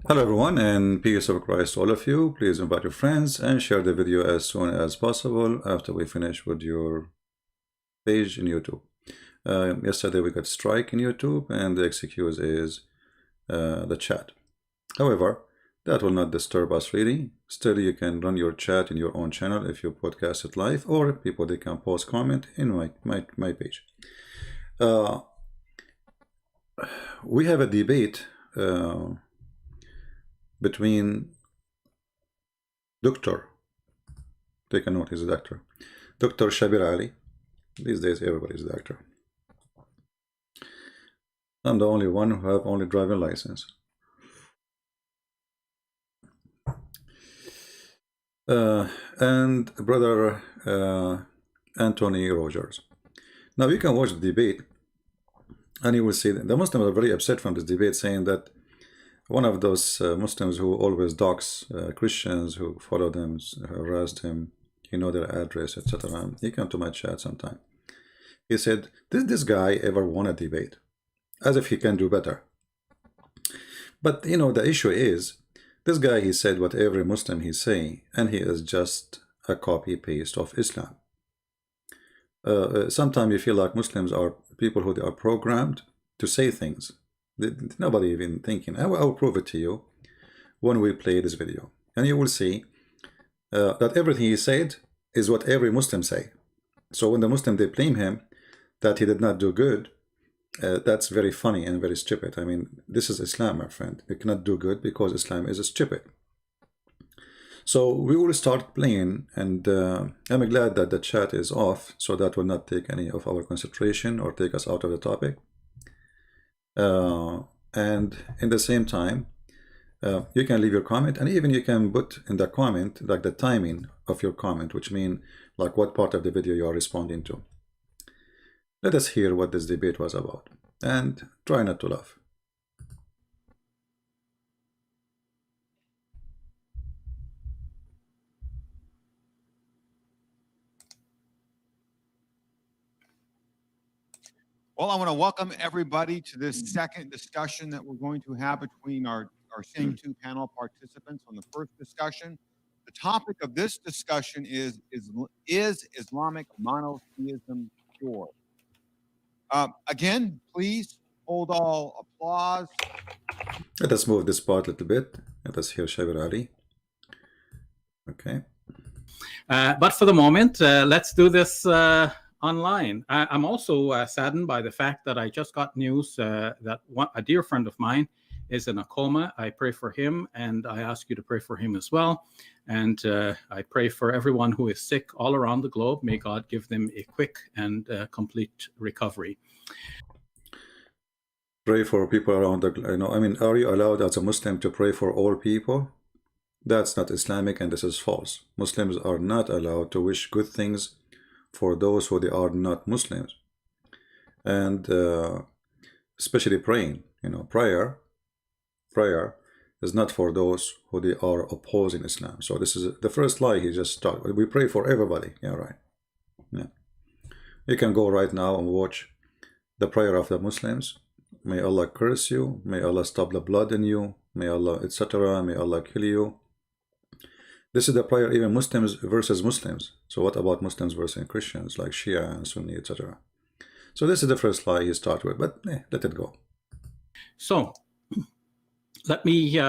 Hello everyone, and peace of Christ to all of you. Please invite your friends and share the video as soon as possible after we finish with your page in YouTube. Yesterday we got strike in YouTube, and the excuse is the chat. However, that will not disturb us really. Still, you can run your chat in your own channel if you podcast it live, or people they can post comment in my page. We have a debate between Dr. Take a note, he's a doctor. Dr. Shabir Ali. These days everybody's a doctor. I'm the only one who have only driving license. And brother Anthony Rogers. Now you can watch the debate and you will see that the Muslims are very upset from this debate, saying that one of those Muslims who always dogs Christians who follow them, harassed him, you know their address, etc. He came to my chat sometime. He said, did this guy ever won a debate? As if he can do better. But you know, the issue is, this guy, he said what every Muslim he say, and he is just a copy-paste of Islam. Sometimes you feel like Muslims are people who they are programmed to say things. Nobody even thinking. I will prove it to you when we play this video, and you will see that everything he said is what every Muslim say. So when the Muslim they blame him that he did not do good, that's very funny and very stupid. I mean, this is Islam, my friend. You cannot do good because Islam is stupid. So we will start playing, and I'm glad that the chat is off, so that will not take any of our concentration or take us out of the topic. And in the same time, you can leave your comment, and even you can put in the comment like the timing of your comment, which means like what part of the video you are responding to. Let us hear what this debate was about, and try not to laugh. Well, I want to welcome everybody to this second discussion that we're going to have between our same two panel participants. On the first discussion, the topic of this discussion is Islamic monotheism pure? Again, please hold all applause. Let us move this part a little bit. Let us hear Shabir Ali. Okay. But for the moment, let's do this online. I'm also saddened by the fact that I just got news that a dear friend of mine is in a coma. I pray for him, and I ask you to pray for him as well. And I pray for everyone who is sick all around the globe. May God give them a quick and complete recovery. Pray for people around the, I mean, are you allowed as a Muslim to pray for all people? That's not Islamic, and this is false. Muslims are not allowed to wish good things for those who they are not Muslims, and especially praying. Prayer is not for those who they are opposing Islam. So this is the first lie he just started. We pray for everybody. Yeah, right. Yeah, you can go right now and watch the prayer of the Muslims. May Allah curse you. May Allah stop the blood in you. May Allah, etc. May Allah kill you. This is the prayer, even Muslims versus Muslims. So what about Muslims versus Christians, like Shia and Sunni, etc.? So this is the first lie he started with, but let it go. So let me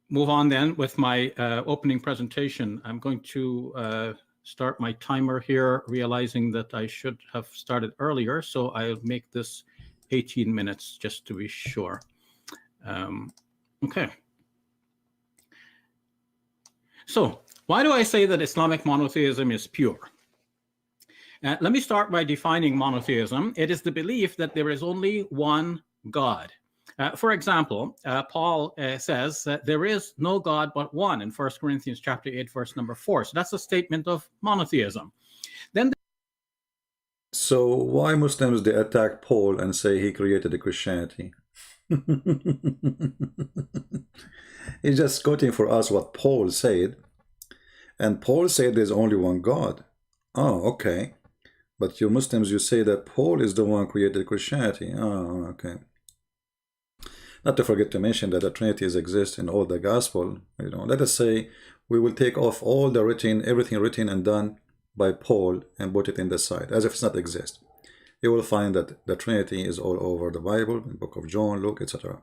move on then with my opening presentation. I'm going to start my timer here, realizing that I should have started earlier. So I'll make this 18 minutes just to be sure. Okay. So why do I say that Islamic monotheism is pure? Let me start by defining monotheism. It is the belief that there is only one God. For example, Paul says that there is no God but one in 1 Corinthians chapter 8, verse number 4. So that's a statement of monotheism. Then so why Muslims they attack Paul and say he created the Christianity? He's just quoting for us what Paul said, and Paul said there's only one God. Oh, okay. But you Muslims, you say that Paul is the one who created Christianity. Oh, okay. Not to forget to mention that the Trinity exists in all the Gospel. Let us say we will take off all the everything written and done by Paul and put it in the side, as if it's not exist. You will find that the Trinity is all over the Bible, in the book of John, Luke, etc.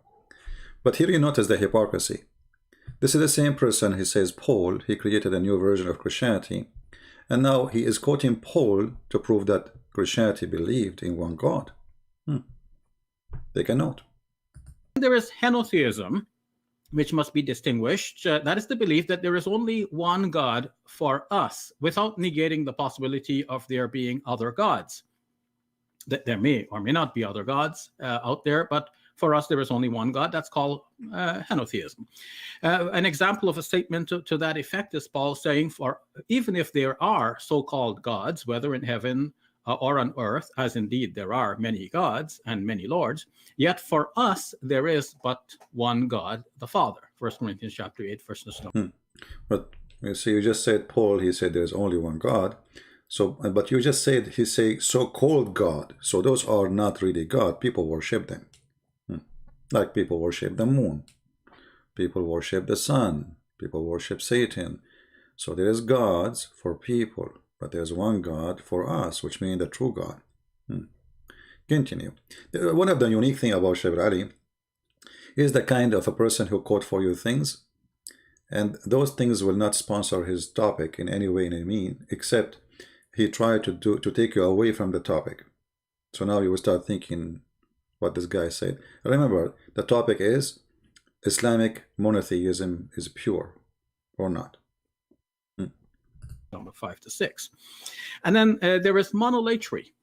But here you notice the hypocrisy. This is the same person, he says, Paul, he created a new version of Christianity, and now he is quoting Paul to prove that Christianity believed in one God. Take a note. There is henotheism, which must be distinguished. That is the belief that there is only one God for us, without negating the possibility of there being other gods. That there may or may not be other gods out there, but for us there is only one God. That's called henotheism. An example of a statement to that effect is Paul saying, for even if there are so-called gods, whether in heaven or on earth, as indeed there are many gods and many lords, yet for us there is but one God, the Father. 1 Corinthians chapter 8, verses 9. But you see, you just said Paul, he said there's only one God. So, but you just said he say so-called God. So those are not really God. People worship them. Like people worship the moon. People worship the sun. People worship Satan. So there is gods for people, but there's one God for us, which means the true God. Continue. One of the unique thing about Shabir Ali is the kind of a person who quote for you things, and those things will not sponsor his topic in any way, except he tried to take you away from the topic. So now you will start thinking what this guy said. Remember, the topic is Islamic monotheism is pure or not. Number 5 to 6. And then there is monolatry,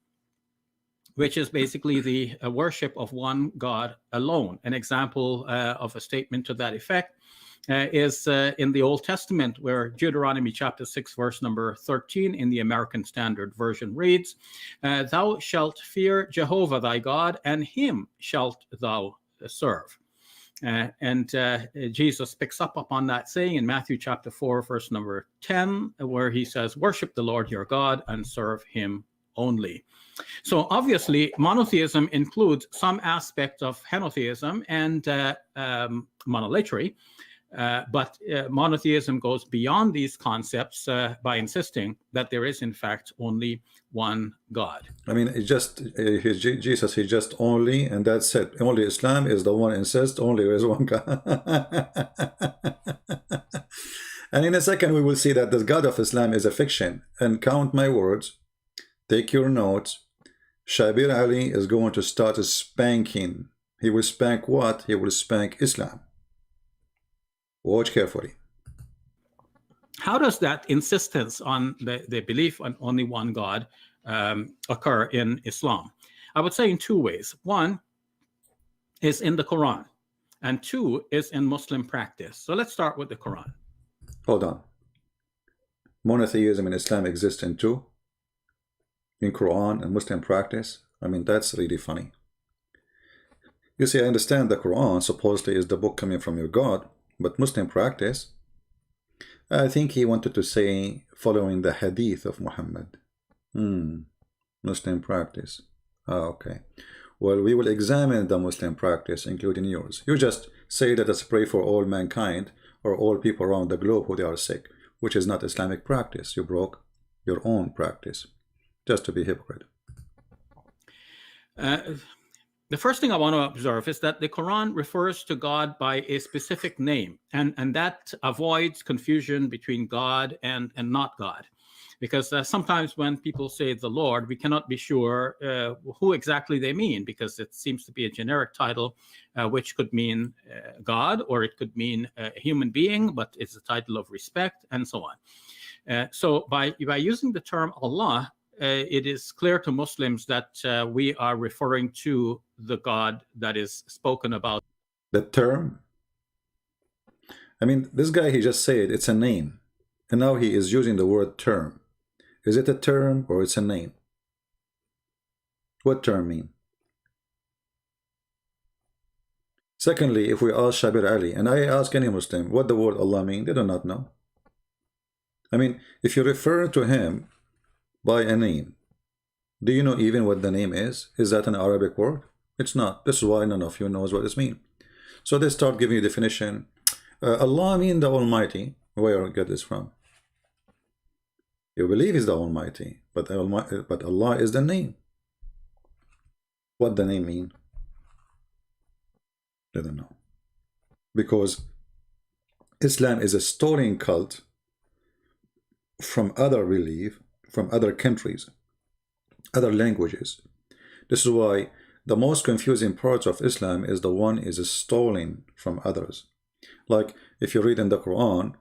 which is basically the worship of one God alone. An example of a statement to that effect is in the Old Testament, where Deuteronomy chapter 6, verse number 13 in the American Standard Version reads, "Thou shalt fear Jehovah thy God, and him shalt thou serve." And Jesus picks up upon that saying in Matthew chapter 4, verse number 10, where he says, "Worship the Lord your God and serve him only." So obviously, monotheism includes some aspect of henotheism and monolatry. But monotheism goes beyond these concepts by insisting that there is, in fact, only one God. I mean, Jesus, he just only, and that's it. Only Islam is the one insists only there is one God. And in a second, we will see that the God of Islam is a fiction. And count my words, take your notes. Shabir Ali is going to start spanking. He will spank what? He will spank Islam. Watch carefully. How does that insistence on the belief on only one God occur in Islam? I would say in two ways. One is in the Quran, and two is in Muslim practice. So let's start with the Quran. Hold on. Monotheism in Islam exists in two? In Quran and Muslim practice? I mean, that's really funny. You see, I understand the Quran supposedly is the book coming from your God, but Muslim practice, I think he wanted to say following the Hadith of Muhammad. Muslim practice. Okay. Well, we will examine the Muslim practice, including yours. You just say that it's pray for all mankind or all people around the globe who they are sick, which is not Islamic practice. You broke your own practice, just to be hypocrite. The first thing I want to observe is that the Quran refers to God by a specific name, and that avoids confusion between God and not God. Because sometimes when people say the Lord, we cannot be sure who exactly they mean, because it seems to be a generic title, which could mean God, or it could mean a human being, but it's a title of respect, and so on. So by using the term Allah, it is clear to Muslims that we are referring to the God that is spoken about. The term? I mean, this guy, he just said it's a name. And now he is using the word term. Is it a term or it's a name? What term mean? Secondly, if we ask Shabir Ali, and I ask any Muslim, what the word Allah mean, they do not know. I mean, if you refer to him by a name, do you know even what the name is? Is that an Arabic word? It's not. This is why none of you knows what it means. So they start giving you definition. Allah mean the Almighty. Where you get this from? You believe He's the Almighty, but Allah is the name. What the name mean? They don't know. Because Islam is a storing cult from other belief, from other countries, other languages. This is why the most confusing part of Islam is the one is stolen from others. Like if you read in the Quran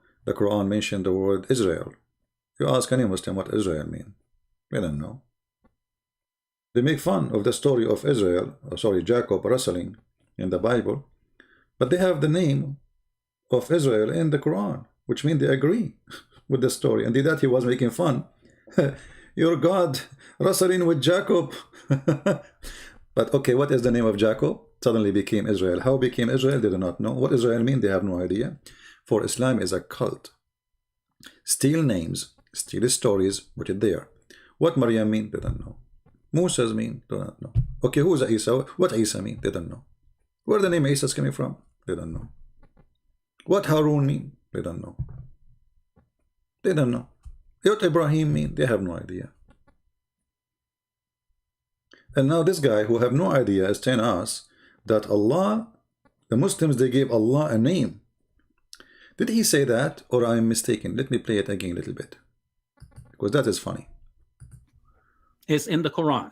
mentioned the word Israel. You ask any Muslim what Israel mean, they don't know. They make fun of the story of Israel, Jacob wrestling in the Bible, but they have the name of Israel in the Quran, which means they agree with the story. And that he was making fun. Your God wrestling with Jacob. But okay, what is the name of Jacob? Suddenly became Israel. How became Israel? They do not know. What Israel mean? They have no idea. For Islam is a cult. Steal names, steal stories, put it there. What Maryam mean? They don't know. Musa's mean? They don't know. Okay, who's Isa? What Isa mean? They don't know. Where the name Isa is coming from? They don't know. What Harun mean? They don't know. They don't know. What Ibrahim mean? They have no idea. And now this guy who have no idea is telling us that Allah, the Muslims, they gave Allah a name. Did he say that, or I'm mistaken? Let me play it again a little bit, because that is funny. Is in the Quran,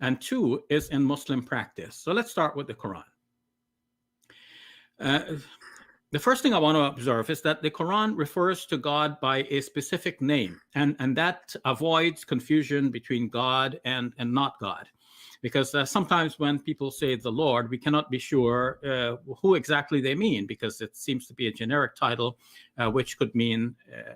and 2 is in Muslim practice. So let's start with the Quran. The first thing I want to observe is that the Quran refers to God by a specific name, and that avoids confusion between God and not God. Because sometimes when people say the Lord, we cannot be sure who exactly they mean, because it seems to be a generic title, which could mean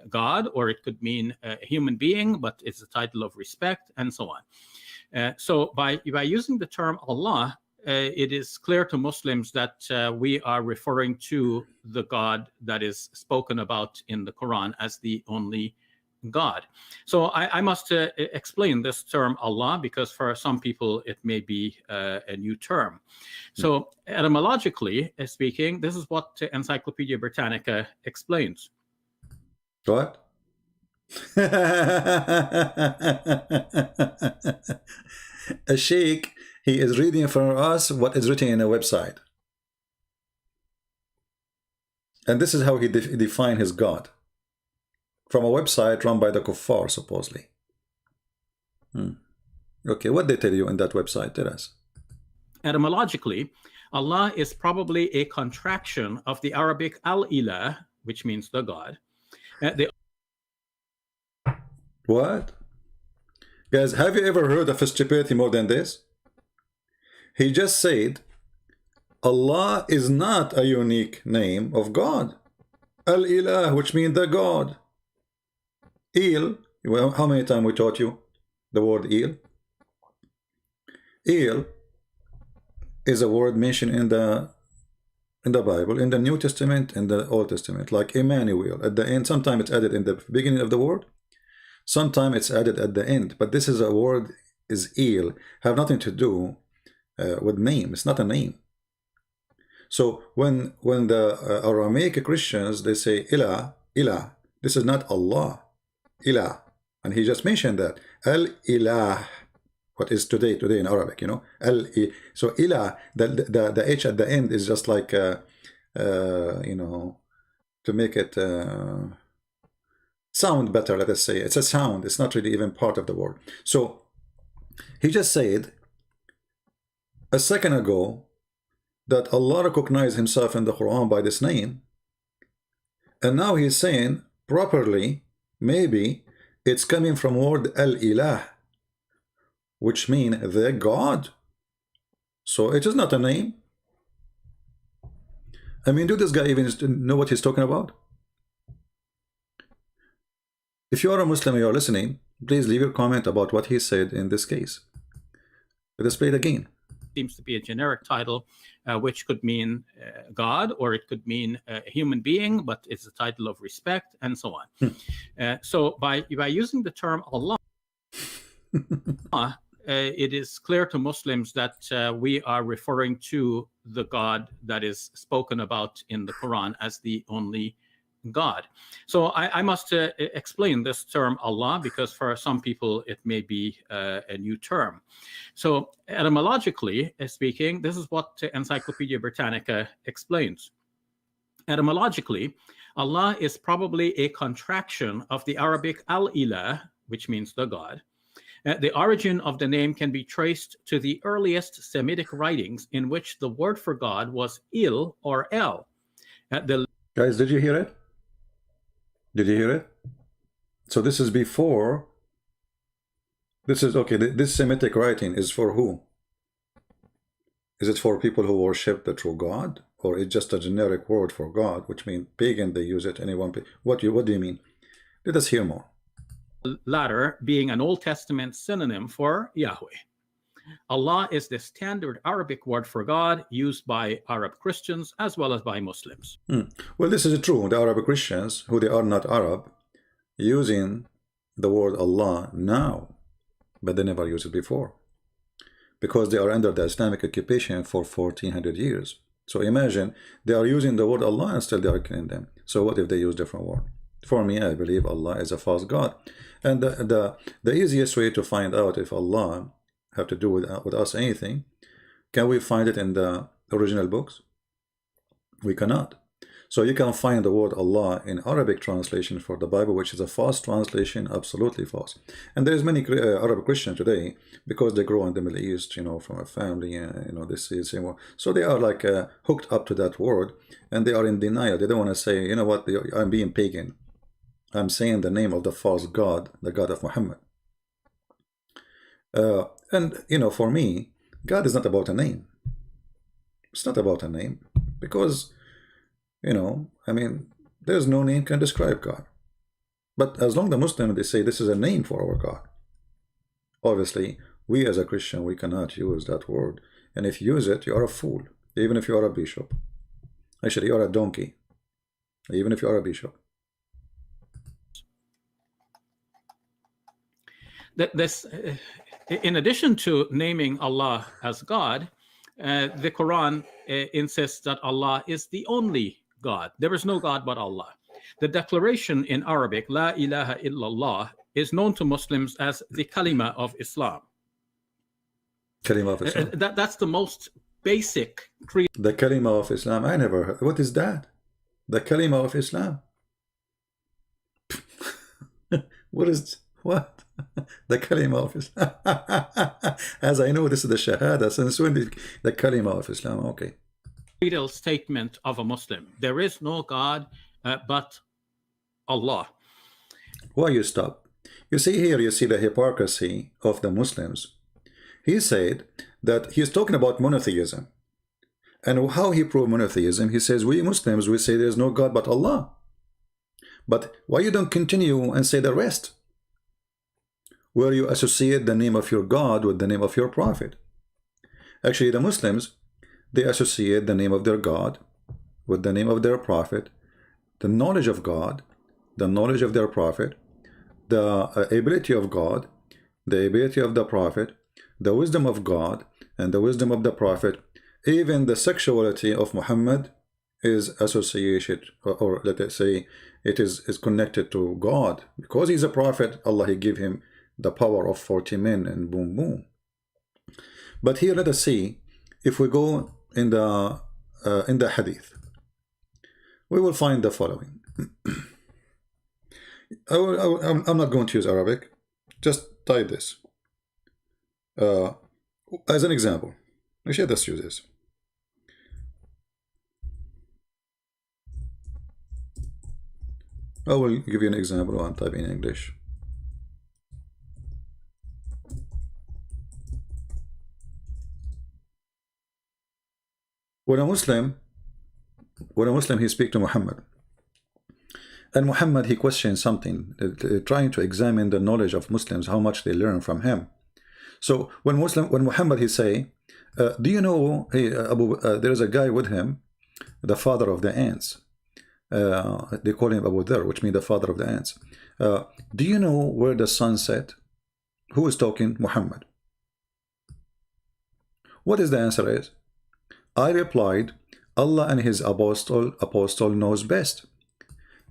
God, or it could mean a human being, but it's a title of respect, and so on. So by using the term Allah, it is clear to Muslims that we are referring to the God that is spoken about in the Quran as the only God. So I must explain this term Allah, because for some people it may be a new term. So etymologically speaking, this is what Encyclopedia Britannica explains. What? A sheikh, he is reading for us what is written in a website. And this is how he defined his God. From a website run by the kuffar, supposedly. Okay, what they tell you in that website? Tell us. Etymologically, Allah is probably a contraction of the Arabic al-ilah, which means the God. What? Guys, have you ever heard of a stupidity more than this? He just said, Allah is not a unique name of God. Al-ilah, which means the God. Il, well, how many times we taught you the word il? Il is a word mentioned in the Bible, in the New Testament and the Old Testament, like Emmanuel at the end. Sometimes it's added in the beginning of the word, sometimes it's added at the end. But this is a word is il, have nothing to do with name. It's not a name. So when the Aramaic Christians, they say ilah, this is not Allah. Ilah, and he just mentioned that al-ilah, what is today in Arabic, you know, so ilah, the h at the end is just like you know, to make it sound better. Let us say it's a sound. It's not really even part of the word. So he just said a second ago that Allah recognized himself in the Quran by this name, and now he's saying properly, maybe it's coming from word al-ilah, which mean the God. So it is not a name. I mean, do this guy even know what he's talking about? If you are a Muslim and you are listening, please leave your comment about what he said in this case. Let us play it again. Seems to be a generic title, which could mean God, or it could mean a human being, but it's a title of respect, and so on. So by using the term Allah, it is clear to Muslims that we are referring to the God that is spoken about in the Quran as the only God. So I must explain this term Allah, because for some people it may be a new term. So etymologically speaking, this is what Encyclopedia Britannica explains. Etymologically, Allah is probably a contraction of the Arabic al-ilah, which means the God. The origin of the name can be traced to the earliest Semitic writings in which the word for God was il or el. Guys, did you hear it? Did you hear it? So this is before. This is okay. This Semitic writing is for who? Is it for people who worship the true God, or it's just a generic word for God, which means pagan? They use it. Anyone? What do you mean? Let us hear more. Latter being an Old Testament synonym for Yahweh. Allah is the standard Arabic word for God used by Arab Christians as well as by Muslims. Well, this is true. The Arab Christians, who they are not Arab, using the word Allah now, but they never used it before, because they are under the Islamic occupation for 1400 years. So imagine they are using the word Allah and still they are killing them. So what if they use different word? For me, I believe Allah is a false God. And the easiest way to find out if Allah have to do with us anything, can we find it in the original books? We cannot. So you can find the word Allah in Arabic translation for the Bible, which is a false translation, absolutely false. And there's many Arab Christians today, because they grow in the Middle East, you know, from a family, you know, this is same word. So they are like hooked up to that word, and they are in denial. They don't want to say, you know what, I'm being pagan. I'm saying the name of the false God, the God of Muhammad. And, you know, for me, God is not about a name. It's not about a name, because, you know, I mean, there's no name can describe God. But as long as the Muslim, they say this is a name for our God. Obviously, we as a Christian, we cannot use that word. And if you use it, you are a fool, even if you are a bishop. Actually, you are a donkey, even if you are a bishop. In addition to naming Allah as God, the Quran insists that Allah is the only God. There is no God but Allah. The declaration in Arabic, La ilaha illallah, is known to Muslims as the kalima of Islam. Kalima of Islam. That's the most basic creed. The kalima of Islam. I never heard. What is that? The kalima of Islam. What is what? The kalima of Islam. As I know, this is the shahada. Since when did the kalima of Islam? Okay. Creedal statement of a Muslim. There is no God but Allah. Why you stop? You see here, you see the hypocrisy of the Muslims. He said that he's talking about monotheism. And how he proved monotheism? He says, we Muslims, we say there's no God but Allah. But why you don't continue and say the rest? Where you associate the name of your God with the name of your prophet. Actually, the Muslims, they associate the name of their God with the name of their prophet, the knowledge of God, the knowledge of their prophet, the ability of God, the ability of the prophet, the wisdom of God, and the wisdom of the prophet. Even the sexuality of Muhammad is associated, or let us say, it is connected to God. Because he's a prophet, Allah, he gave him the power of 40 men, and boom, boom. But here, let us see, if we go in the Hadith, we will find the following. I'm not going to use Arabic. Just type this as an example. Actually, let's use this. I will give you an example. I'm typing in English. When a Muslim he speaks to Muhammad, and Muhammad he questions something, trying to examine the knowledge of Muslims, how much they learn from him. So when Muhammad he say, do you know, hey, there is a guy with him, the father of the ants. They call him Abu Dhar, which means the father of the ants. Do you know where the sun set? Who is talking? Muhammad. What is the answer is? I replied, Allah and his apostle knows best.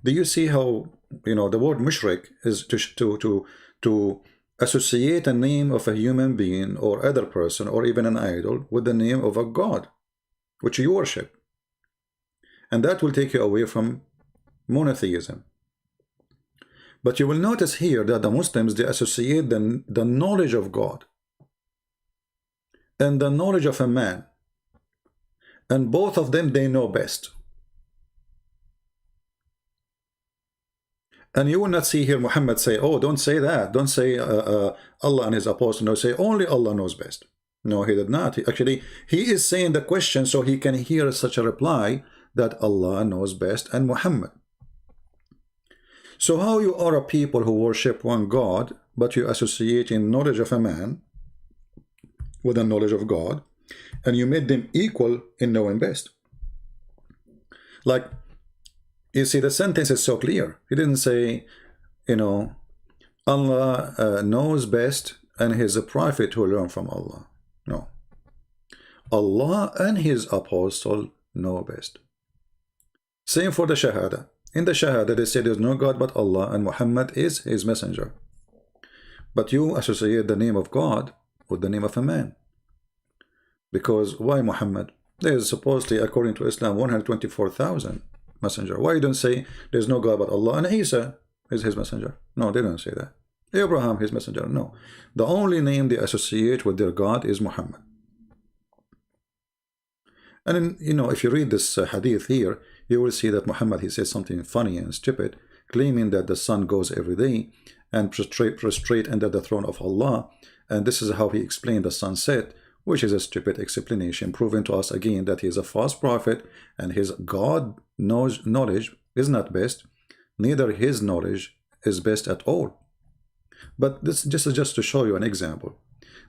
Do you see how, the word mushrik is to associate a name of a human being or other person or even an idol with the name of a god which you worship, and that will take you away from monotheism. But you will notice here that the Muslims, they associate the knowledge of God and the knowledge of a man, and both of them, they know best. And you will not see here Muhammad say, oh, don't say that, don't say Allah and his apostle, no, say only Allah knows best. No, he did not. Actually, he is saying the question so he can hear such a reply that Allah knows best and Muhammad. So how you are a people who worship one God, but you associate in knowledge of a man with the knowledge of God, and you made them equal in knowing best? Like, you see, the sentence is so clear. He didn't say, Allah knows best and he is a prophet who learned from Allah. No. Allah and his apostle know best. Same for the Shahada. In the Shahada, they say there's no God but Allah and Muhammad is his messenger. But you associate the name of God with the name of a man. Because why Muhammad? There is supposedly, according to Islam, 124,000 messenger. Why you don't say there's no God but Allah and Isa is his messenger? No, they don't say that. Abraham, his messenger. No. The only name they associate with their God is Muhammad. And then, if you read this hadith here, you will see that Muhammad, he says something funny and stupid, claiming that the sun goes every day and prostrate under the throne of Allah. And this is how he explained the sunset, which is a stupid explanation, proving to us again that he is a false prophet and his God knowledge is not best, neither his knowledge is best at all. But this is just to show you an example.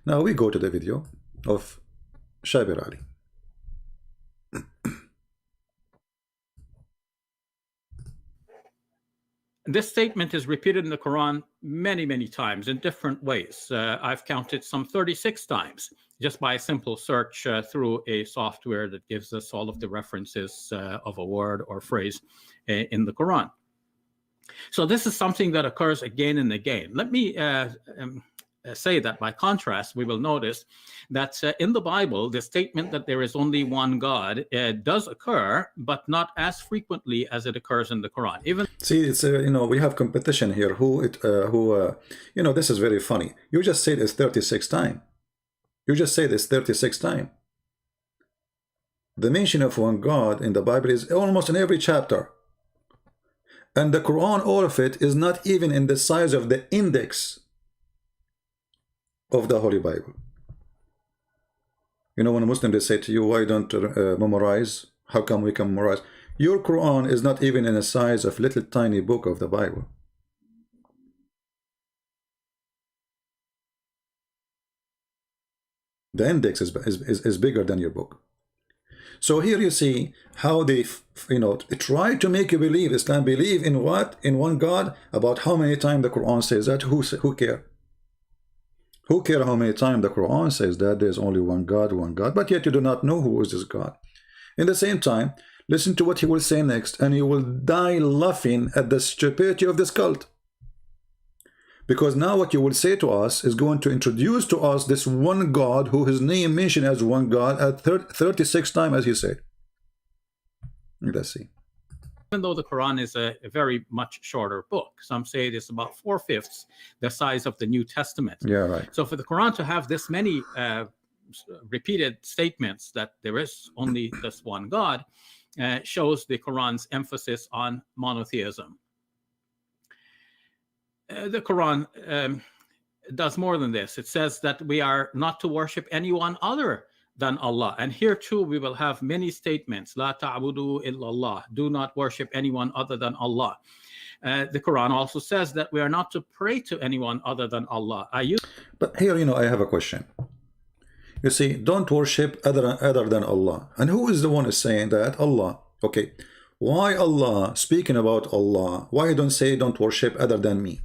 Now we go to the video of Shabir Ali. This statement is repeated in the Quran many, many times in different ways. I've counted some 36 times just by a simple search through a software that gives us all of the references of a word or phrase in the Quran. So this is something that occurs again and again. Let me say that by contrast, we will notice that in the Bible, the statement that there is only one God does occur, but not as frequently as it occurs in the Quran. Even see, it's we have competition here. This is very funny. You just said it's 36 times. You just say this 36 times. The mention of one God in the Bible is almost in every chapter. And the Quran, all of it, is not even in the size of the index of the Holy Bible. When a Muslim, they say to you, why don't memorize? How come we can memorize? Your Quran is not even in the size of little tiny book of the Bible. The index is bigger than your book. So here you see how they, try to make you believe, Islam believe in what? In one God. About how many times the Quran says that? Who care? Who care how many times the Quran says that there's only one God, but yet you do not know who is this God. In the same time, listen to what he will say next, and you will die laughing at the stupidity of this cult. Because now what you will say to us is going to introduce to us this one God who his name mentioned as one God at 36 times, as he said. Let's see. Even though the Quran is a very much shorter book, some say it is about 4/5 the size of the New Testament. Yeah, right. So for the Quran to have this many repeated statements that there is only this one God shows the Quran's emphasis on monotheism. The Quran does more than this. It says that we are not to worship anyone other than Allah. And here too, we will have many statements. La ta'budu illallah. Do not worship anyone other than Allah. The Quran also says that we are not to pray to anyone other than Allah. But here, I have a question. You see, don't worship other than Allah. And who is the one is saying that? Allah. Okay. Why Allah, speaking about Allah, why don't say don't worship other than me?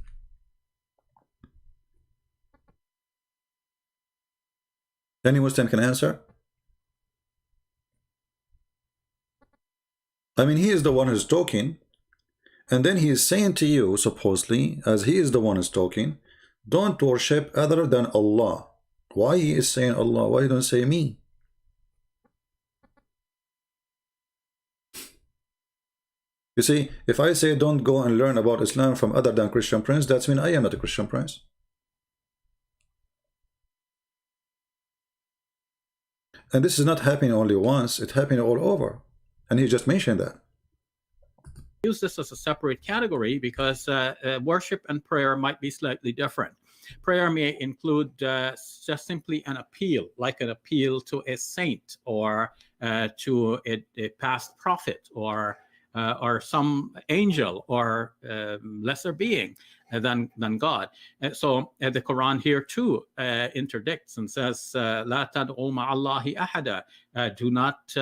Any Muslim can answer? I mean, he is the one who's talking, and then he is saying to you, supposedly, as he is the one who's talking, don't worship other than Allah. Why he is saying Allah? Why don't say me? You see, if I say don't go and learn about Islam from other than Christian prince, that's mean I am not a Christian prince. And this is not happening only once, it's happening all over. And he just mentioned that. Use this as a separate category because worship and prayer might be slightly different. Prayer may include just simply an appeal, like an appeal to a saint or to a past prophet or some angel or lesser being than God. So the Quran here too interdicts and says, "La tad'u ma'allahi ahada." Do not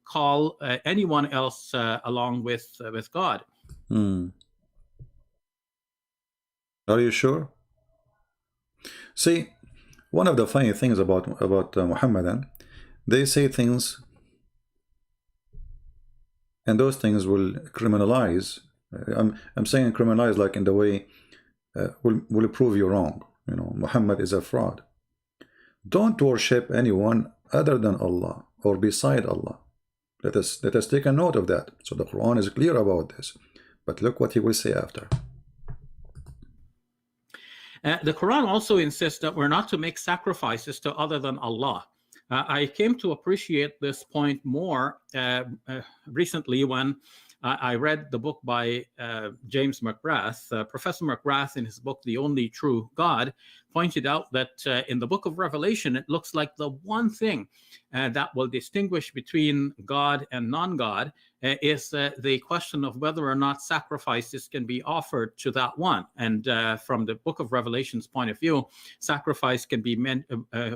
call anyone else along with God. Are you sure? See, one of the funny things about Muhammadan, they say things, and those things will criminalize. I'm saying criminalize like in the way will prove you wrong. You know, Muhammad is a fraud. Don't worship anyone other than Allah or beside Allah. Let us take a note of that. So the Quran is clear about this. But look what he will say after. The Quran also insists that we're not to make sacrifices to other than Allah. I came to appreciate this point more recently when I read the book by James McGrath. Professor McGrath, in his book, The Only True God, pointed out that in the book of Revelation, it looks like the one thing that will distinguish between God and non-God is the question of whether or not sacrifices can be offered to that one. And from the book of Revelation's point of view, sacrifice can be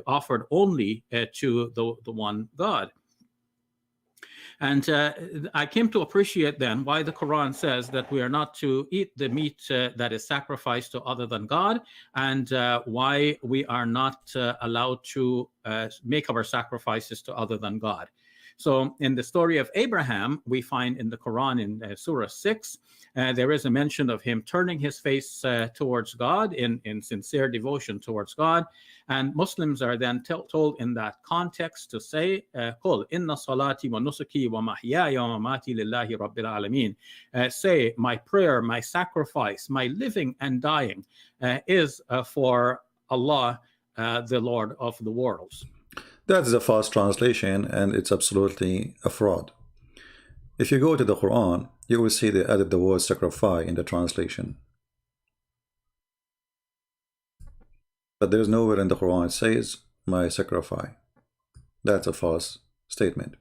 offered only to the one God. And I came to appreciate then why the Quran says that we are not to eat the meat that is sacrificed to other than God, and why we are not allowed to make our sacrifices to other than God. So in the story of Abraham, we find in the Quran in Surah 6, there is a mention of him turning his face towards God in sincere devotion towards God. And Muslims are then told in that context to say, "Qul inna salati wa nusuki wa mahyaya wa mamati lillahi rabbil alamin." Say, my prayer, my sacrifice, my living and dying is for Allah, the Lord of the worlds. That is a false translation, and it's absolutely a fraud. If you go to the Quran, you will see they added the word sacrifice in the translation. But there's nowhere in the Quran it says, my sacrifice. That's a false statement.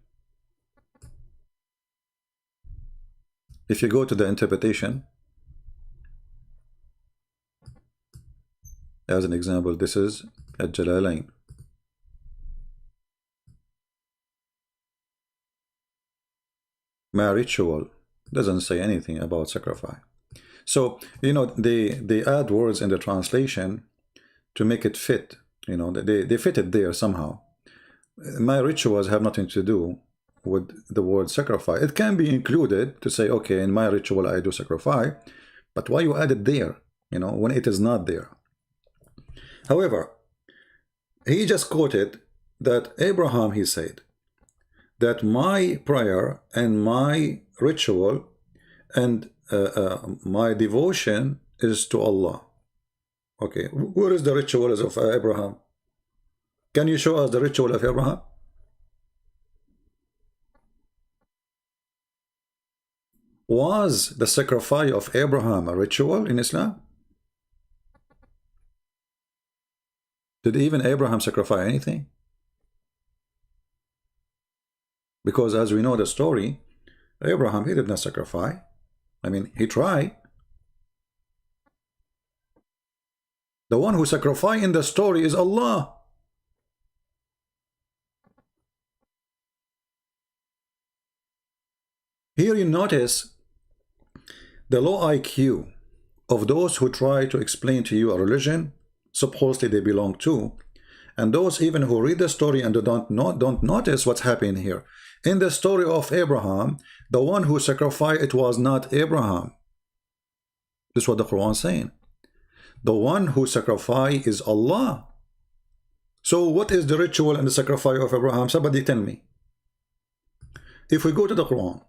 If you go to the interpretation, as an example, this is Al-Jalalain. My ritual doesn't say anything about sacrifice. So, you know, they add words in the translation to make it fit. You know, they fit it there somehow. My rituals have nothing to do with the word sacrifice. It can be included to say, okay, in my ritual I do sacrifice, but why you add it there, you know, when it is not there? However, he just quoted that Abraham, he said, that my prayer and my ritual and my devotion is to Allah. Okay, where is the ritual of Abraham? Can you show us the ritual of Abraham? Was the sacrifice of Abraham a ritual in Islam? Did even Abraham sacrifice anything? Because as we know the story, Abraham, he did not sacrifice. I mean, he tried. The one who sacrificed in the story is Allah. Here you notice the low IQ of those who try to explain to you a religion supposedly they belong to, And those even who read the story and don't notice what's happening here. In the story of Abraham, the one who sacrificed, it was not Abraham. This is what the Quran is saying. The one who sacrificed is Allah. So what is the ritual and the sacrifice of Abraham? Somebody tell me. If we go to the Quran,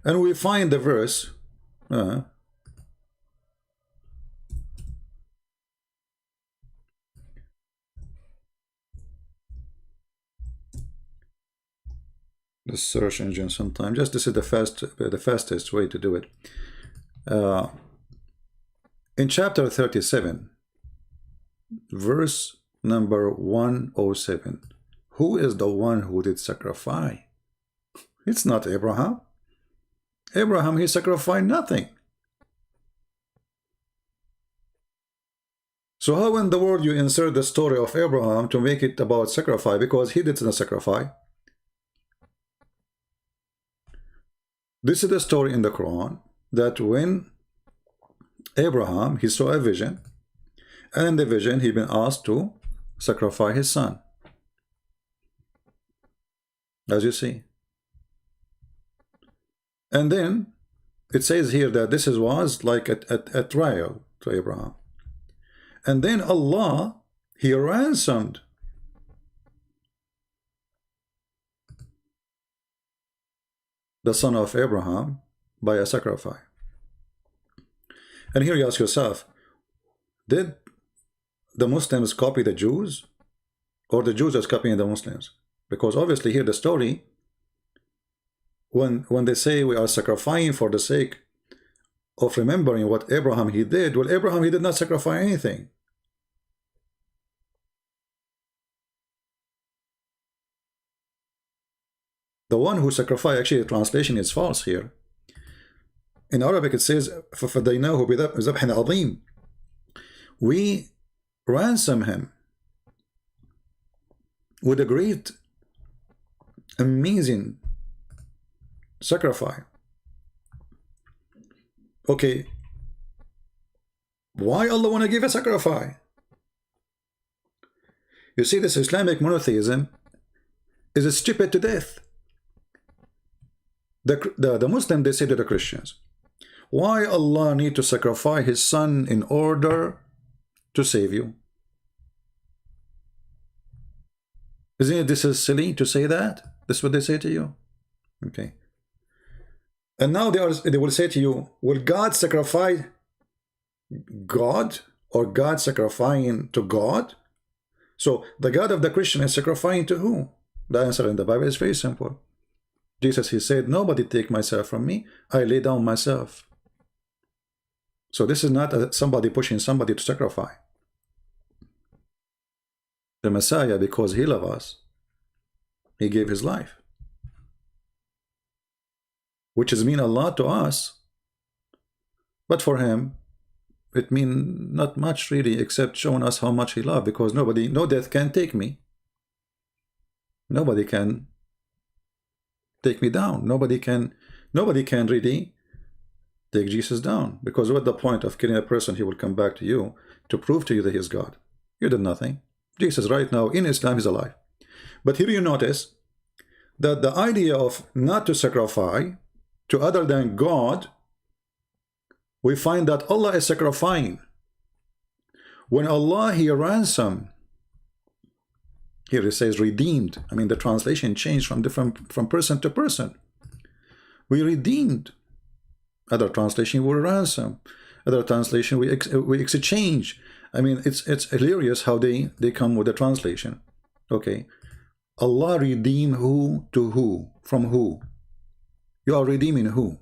and we find the verse, the search engine sometimes, just this is the fastest way to do it. In chapter 37, verse number 107, who is the one who did sacrifice? It's not Abraham. Abraham, he sacrificed nothing. So how in the world you insert the story of Abraham to make it about sacrifice, because he didn't sacrifice? This is the story in the Quran that when Abraham, he saw a vision, and in the vision he been asked to sacrifice his son, as you see. And then it says here that this was like a trial to Abraham. And then Allah, he ransomed the son of Abraham by a sacrifice. And here you ask yourself, did the Muslims copy the Jews, or the Jews are copying the Muslims? Because obviously here the story, when they say we are sacrificing for the sake of remembering what Abraham he did, well, Abraham he did not sacrifice anything. The one who sacrificed, actually the translation is false here. In Arabic it says فَفَدَيْنَاهُ بِذَبْحٍ عَظِيمٍ. We ransom him with a great, amazing sacrifice. Okay, why Allah want to give a sacrifice? You see, this Islamic monotheism is stupid to death. The Muslim, they say to the Christians, why Allah need to sacrifice his son in order to save you? Isn't it this is silly to say that? That's what they say to you. Okay. And now they will say to you, will God sacrifice God, or God sacrificing to God? So the God of the Christian is sacrificing to who? The answer in the Bible is very simple. Jesus, he said, nobody take myself from me, I lay down myself. So this is not somebody pushing somebody to sacrifice. The Messiah, because he loved us, he gave his life, which is mean a lot to us, but for him it mean not much really, except showing us how much he loved, because no death can take me. Nobody can take me down. Nobody can really take Jesus down, because what the point of killing a person? He will come back to you to prove to you that he is God. You did nothing. Jesus right now in Islam is alive. But here you notice that the idea of not to sacrifice to other than God, we find that Allah is sacrificing. When Allah, he ransomed, here it says redeemed. I mean, the translation changed from person to person. We redeemed. Other translation we ransom. Other translation we exchange. I mean, it's hilarious how they come with a translation. Okay, Allah redeem who to who? From who? You are redeeming who?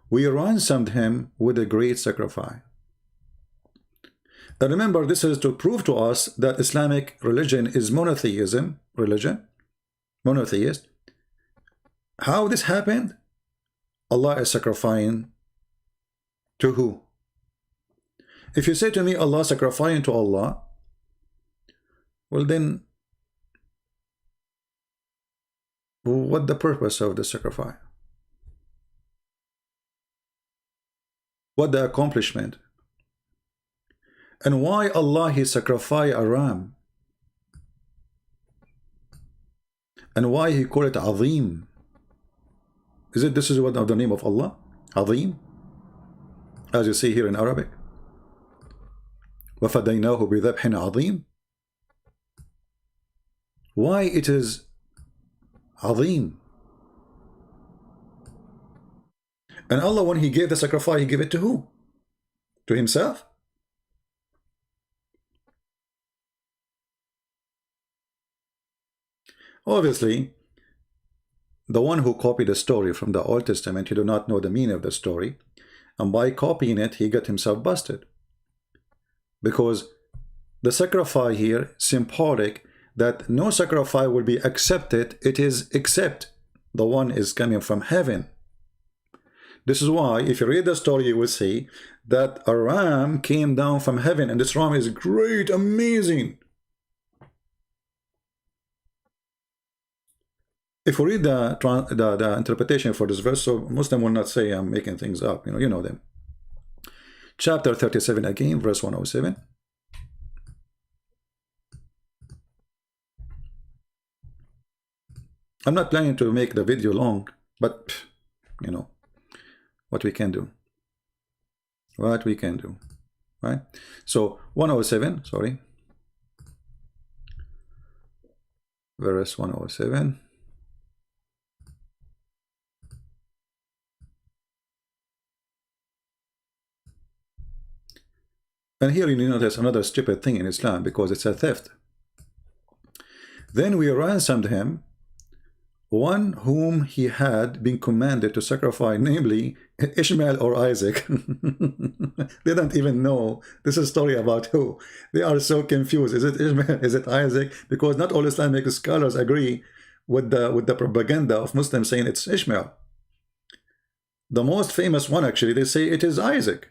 We ransomed him with a great sacrifice. And remember, this is to prove to us that Islamic religion is monotheism religion, monotheist. How this happened? Allah is sacrificing to who? If you say to me Allah sacrificing to Allah, well then, what the purpose of the sacrifice? What the accomplishment? And why Allah He sacrificed a ram? And why He called it Azim? This is what the name of Allah? Azim? As you see here in Arabic. وَفَدَيْنَاهُ بِذَبْحٍ عَظِيمٍ. Why it is Azim? And Allah, when He gave the sacrifice, He gave it to who? To Himself? Obviously, the one who copied the story from the Old Testament, he do not know the meaning of the story, and by copying it, he got himself busted. Because the sacrifice here, symbolic, that no sacrifice will be accepted, it is except the one is coming from heaven. This is why, if you read the story, you will see that a ram came down from heaven, and this ram is great, amazing. If we read the interpretation for this verse, so Muslim will not say I'm making things up, you know them. Chapter 37 again, verse 107. I'm not planning to make the video long, but you know what we can do. What we can do, right? So 107, sorry. Verse 107. And here you notice another stupid thing in Islam, because it's a theft. Then we ransomed him, one whom he had been commanded to sacrifice, namely Ishmael or Isaac. They don't even know. This is a story about who. They are so confused. Is it Ishmael? Is it Isaac? Because not all Islamic scholars agree with the propaganda of Muslims saying it's Ishmael. The most famous one, actually, they say it is Isaac.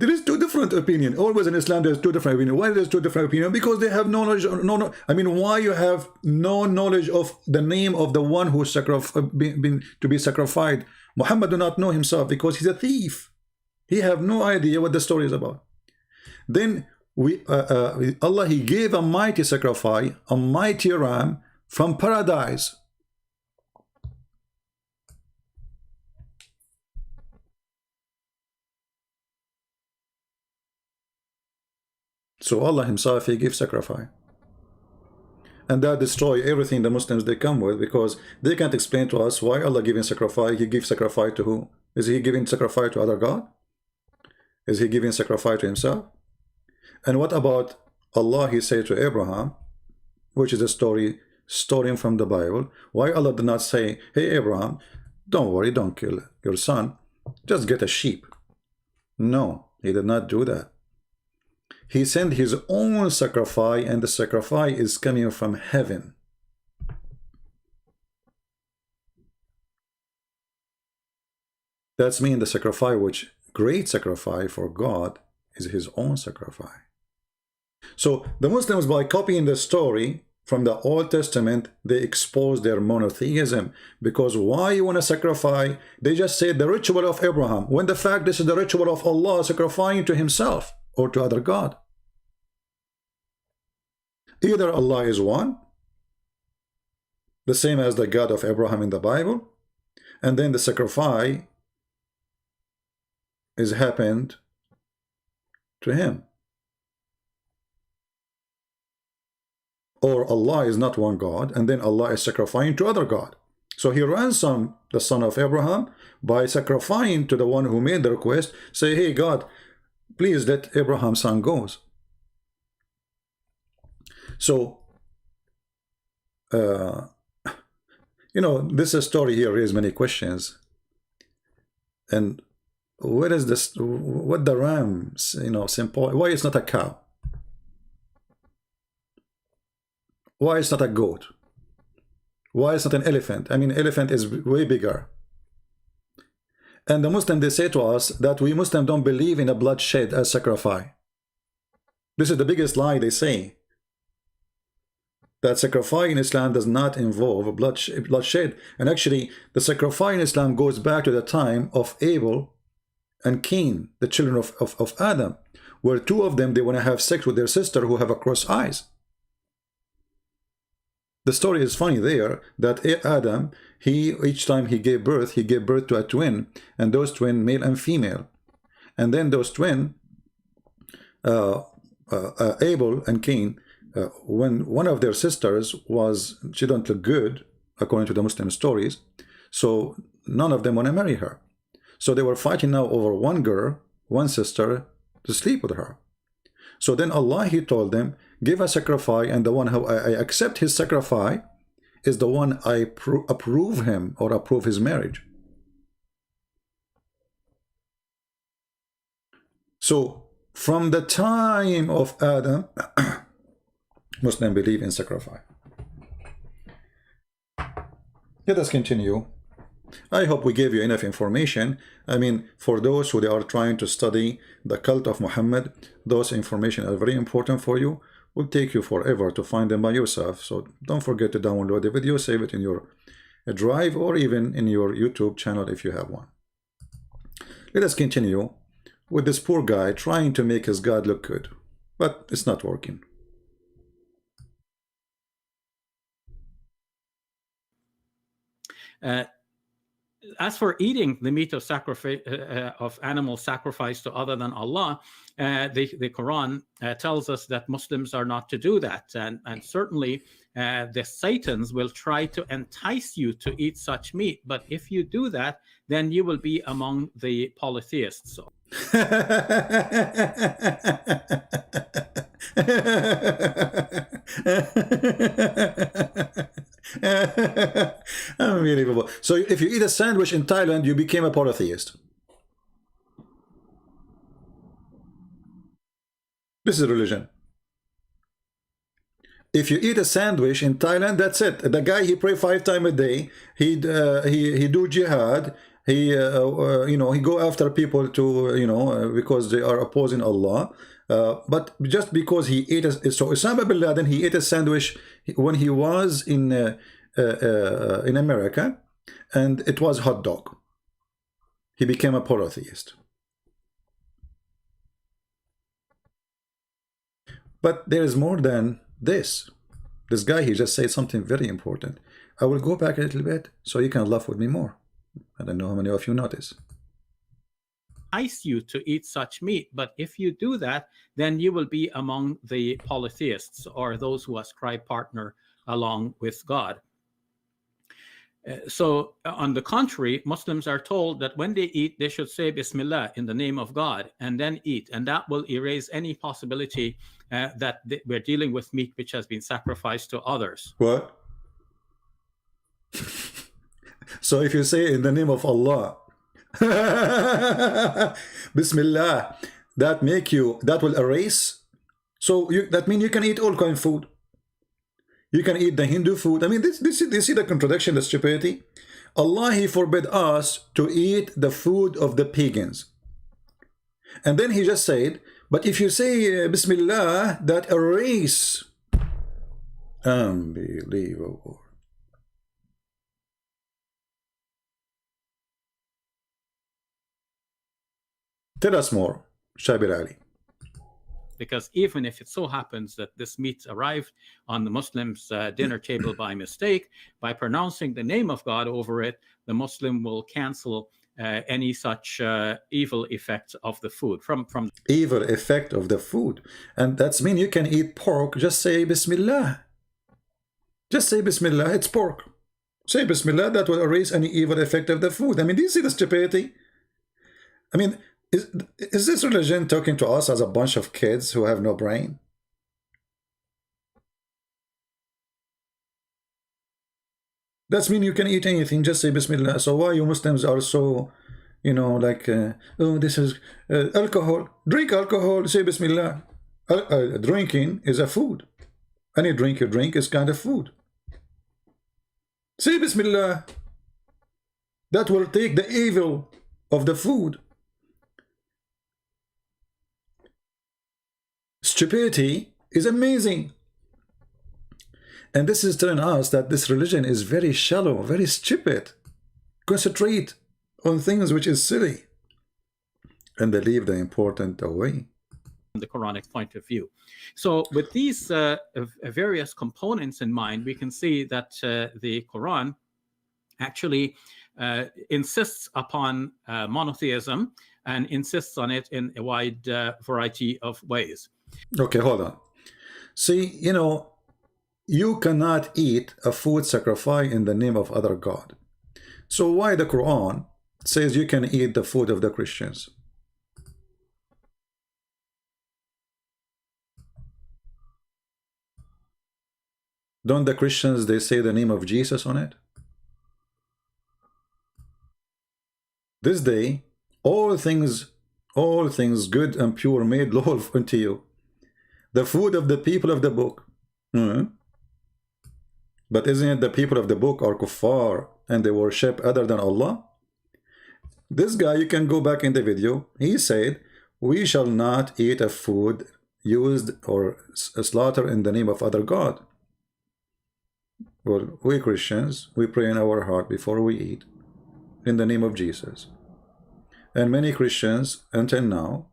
There is two different opinions. Always in Islam, there's two different opinions. Why there's two different opinions? Because they have no knowledge. I mean, why you have no knowledge of the name of the one who been to be sacrificed? Muhammad do not know himself because he's a thief. He have no idea what the story is about. Then Allah, He gave a mighty sacrifice, a mighty ram from paradise. So Allah Himself, He gives sacrifice. And that destroy everything the Muslims they come with, because they can't explain to us why Allah giving sacrifice. He gives sacrifice to who? Is He giving sacrifice to other God? Is He giving sacrifice to Himself? And what about Allah? He said to Abraham, which is a story from the Bible. Why Allah did not say, hey Abraham, don't worry, don't kill your son, just get a sheep? No, He did not do that. He sent His own sacrifice, and the sacrifice is coming from heaven. That's mean the sacrifice, which great sacrifice for God, is His own sacrifice. So the Muslims, by copying the story from the Old Testament, they expose their monotheism. Because why you want to sacrifice? They just say the ritual of Abraham, when the fact this is the ritual of Allah sacrificing to Himself or to other God. Either Allah is one, the same as the God of Abraham in the Bible, and then the sacrifice is happened to Him. Or Allah is not one God, and then Allah is sacrificing to other God. So He ransomed the son of Abraham by sacrificing to the one who made the request, say, hey God, please let Abraham's son go. So, this story here raises many questions. And where is this? What the ram, simple? Why it's not a cow? Why it's not a goat? Why it's not an elephant? I mean, elephant is way bigger. And the Muslim, they say to us that we Muslims don't believe in a bloodshed as sacrifice. This is the biggest lie they say. that sacrifice in Islam does not involve bloodshed. And actually, the sacrifice in Islam goes back to the time of Abel and Cain, the children of Adam, where two of them, they want to have sex with their sister who have a crossed eyes. The story is funny there, that Adam, each time he gave birth to a twin, and those twin, male and female. And then those twin, Abel and Cain, when one of their sisters she don't look good, according to the Muslim stories, so none of them want to marry her. So they were fighting now over one girl, one sister, to sleep with her. So then Allah, he told them, give a sacrifice, and the one who I accept his sacrifice is the one I approve him, or approve his marriage. So from the time of Adam, Muslims believe in sacrifice. Let us continue. I hope we gave you enough information. I mean, for those who they are trying to study the cult of Muhammad, those information are very important for you. Will take you forever to find them by yourself. So don't forget to download the video, save it in your drive, or even in your YouTube channel if you have one. Let us continue with this poor guy trying to make his God look good, but it's not working. As for eating the meat of sacrifice of animals sacrificed to other than Allah, the Quran tells us that Muslims are not to do that, and certainly the Satans will try to entice you to eat such meat. But if you do that, then you will be among the polytheists. Unbelievable. So if you eat a sandwich in Thailand, you became a polytheist. This is religion. If you eat a sandwich in Thailand, that's it. The guy, he pray 5 times a day. He do jihad. He he go after people to because they are opposing Allah. But just because he ate so Osama bin Laden, he ate a sandwich when he was in America, and it was hot dog. He became a polytheist. But there is more than this. This guy, he just said something very important. I will go back a little bit so you can laugh with me more. I don't know how many of you notice. Entice you to eat such meat, but if you do that, then you will be among the polytheists, or those who ascribe partner along with God. So on the contrary, Muslims are told that when they eat, they should say Bismillah in the name of God and then eat, and that will erase any possibility that we're dealing with meat which has been sacrificed to others. What? So if you say in the name of Allah, Bismillah, that will erase. So that means you can eat all kind of food. You can eat the Hindu food. I mean, this see the contradiction, the stupidity. Allah, he forbid us to eat the food of the pagans. And then he just said, but if you say Bismillah, that erase. Unbelievable. Tell us more, Shabir Ali. Because even if it so happens that this meat arrived on the Muslim's dinner table by mistake, by pronouncing the name of God over it, the Muslim will cancel any such evil effects of the food. From evil effect of the food. And that's mean you can eat pork, just say Bismillah. Just say Bismillah, it's pork. Say Bismillah, that will erase any evil effect of the food. I mean, do you see the stupidity? I mean, is this religion talking to us as a bunch of kids who have no brain? That's mean you can eat anything, just say Bismillah. So why you Muslims are so, like, oh, this is alcohol. Drink alcohol, say Bismillah. Drinking is a food. Any drink you drink is kind of food. Say Bismillah. That will take the evil of the food. Stupidity is amazing. And this is telling us that this religion is very shallow, very stupid. Concentrate on things which is silly, and they leave the important away. From the Quranic point of view. So with these various components in mind, we can see that the Quran actually insists upon monotheism and insists on it in a wide variety of ways. Okay, hold on. See, you know, you cannot eat a food sacrificed in the name of other God. So why the Quran says you can eat the food of the Christians? Don't the Christians, they say the name of Jesus on it? This day, all things good and pure made lawful unto you, the food of the people of the book. But isn't it the people of the book are kuffar and they worship other than Allah? This guy, you can go back in the video, he said, we shall not eat a food used or slaughtered in the name of other God. Well, we Christians, we pray in our heart before we eat in the name of Jesus. And many Christians, until now,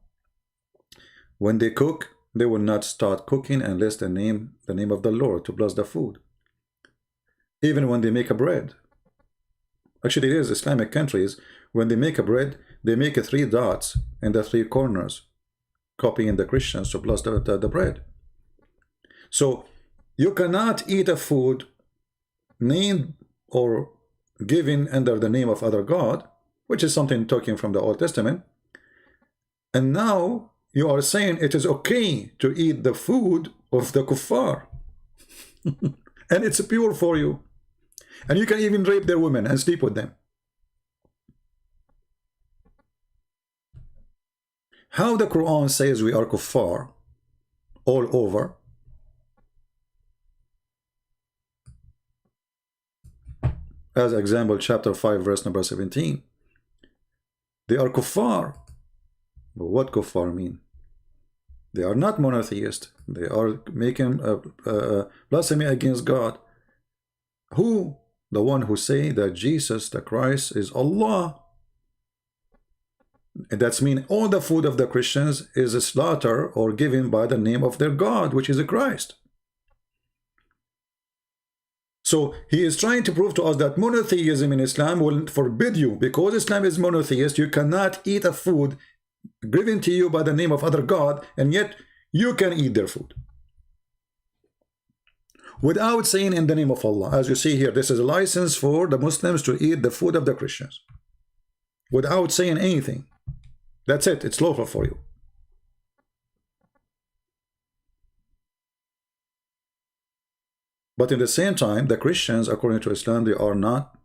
when they cook, they will not start cooking unless they name the name of the Lord to bless the food. Even when they make a bread. Actually, it is Islamic countries, when they make a bread, they make 3 dots in the 3 corners, copying the Christians to bless the bread. So, you cannot eat a food named or given under the name of other God, which is something talking from the Old Testament. And now you are saying it is okay to eat the food of the kuffar. And it's pure for you. And you can even rape their women and sleep with them. How the Quran says we are kuffar all over. As example, chapter 5, verse number 17. They are kuffar. But what kuffar mean? They are not monotheist. They are making a blasphemy against God. Who? The one who say that Jesus, the Christ, is Allah. And that's mean all the food of the Christians is a slaughter or given by the name of their God, which is a Christ. So he is trying to prove to us that monotheism in Islam will forbid you. Because Islam is monotheist, you cannot eat a food given to you by the name of other God, and yet you can eat their food. Without saying in the name of Allah. As you see here, this is a license for the Muslims to eat the food of the Christians. Without saying anything. That's it. It's lawful for you. But in the same time, the Christians, according to Islam, they are not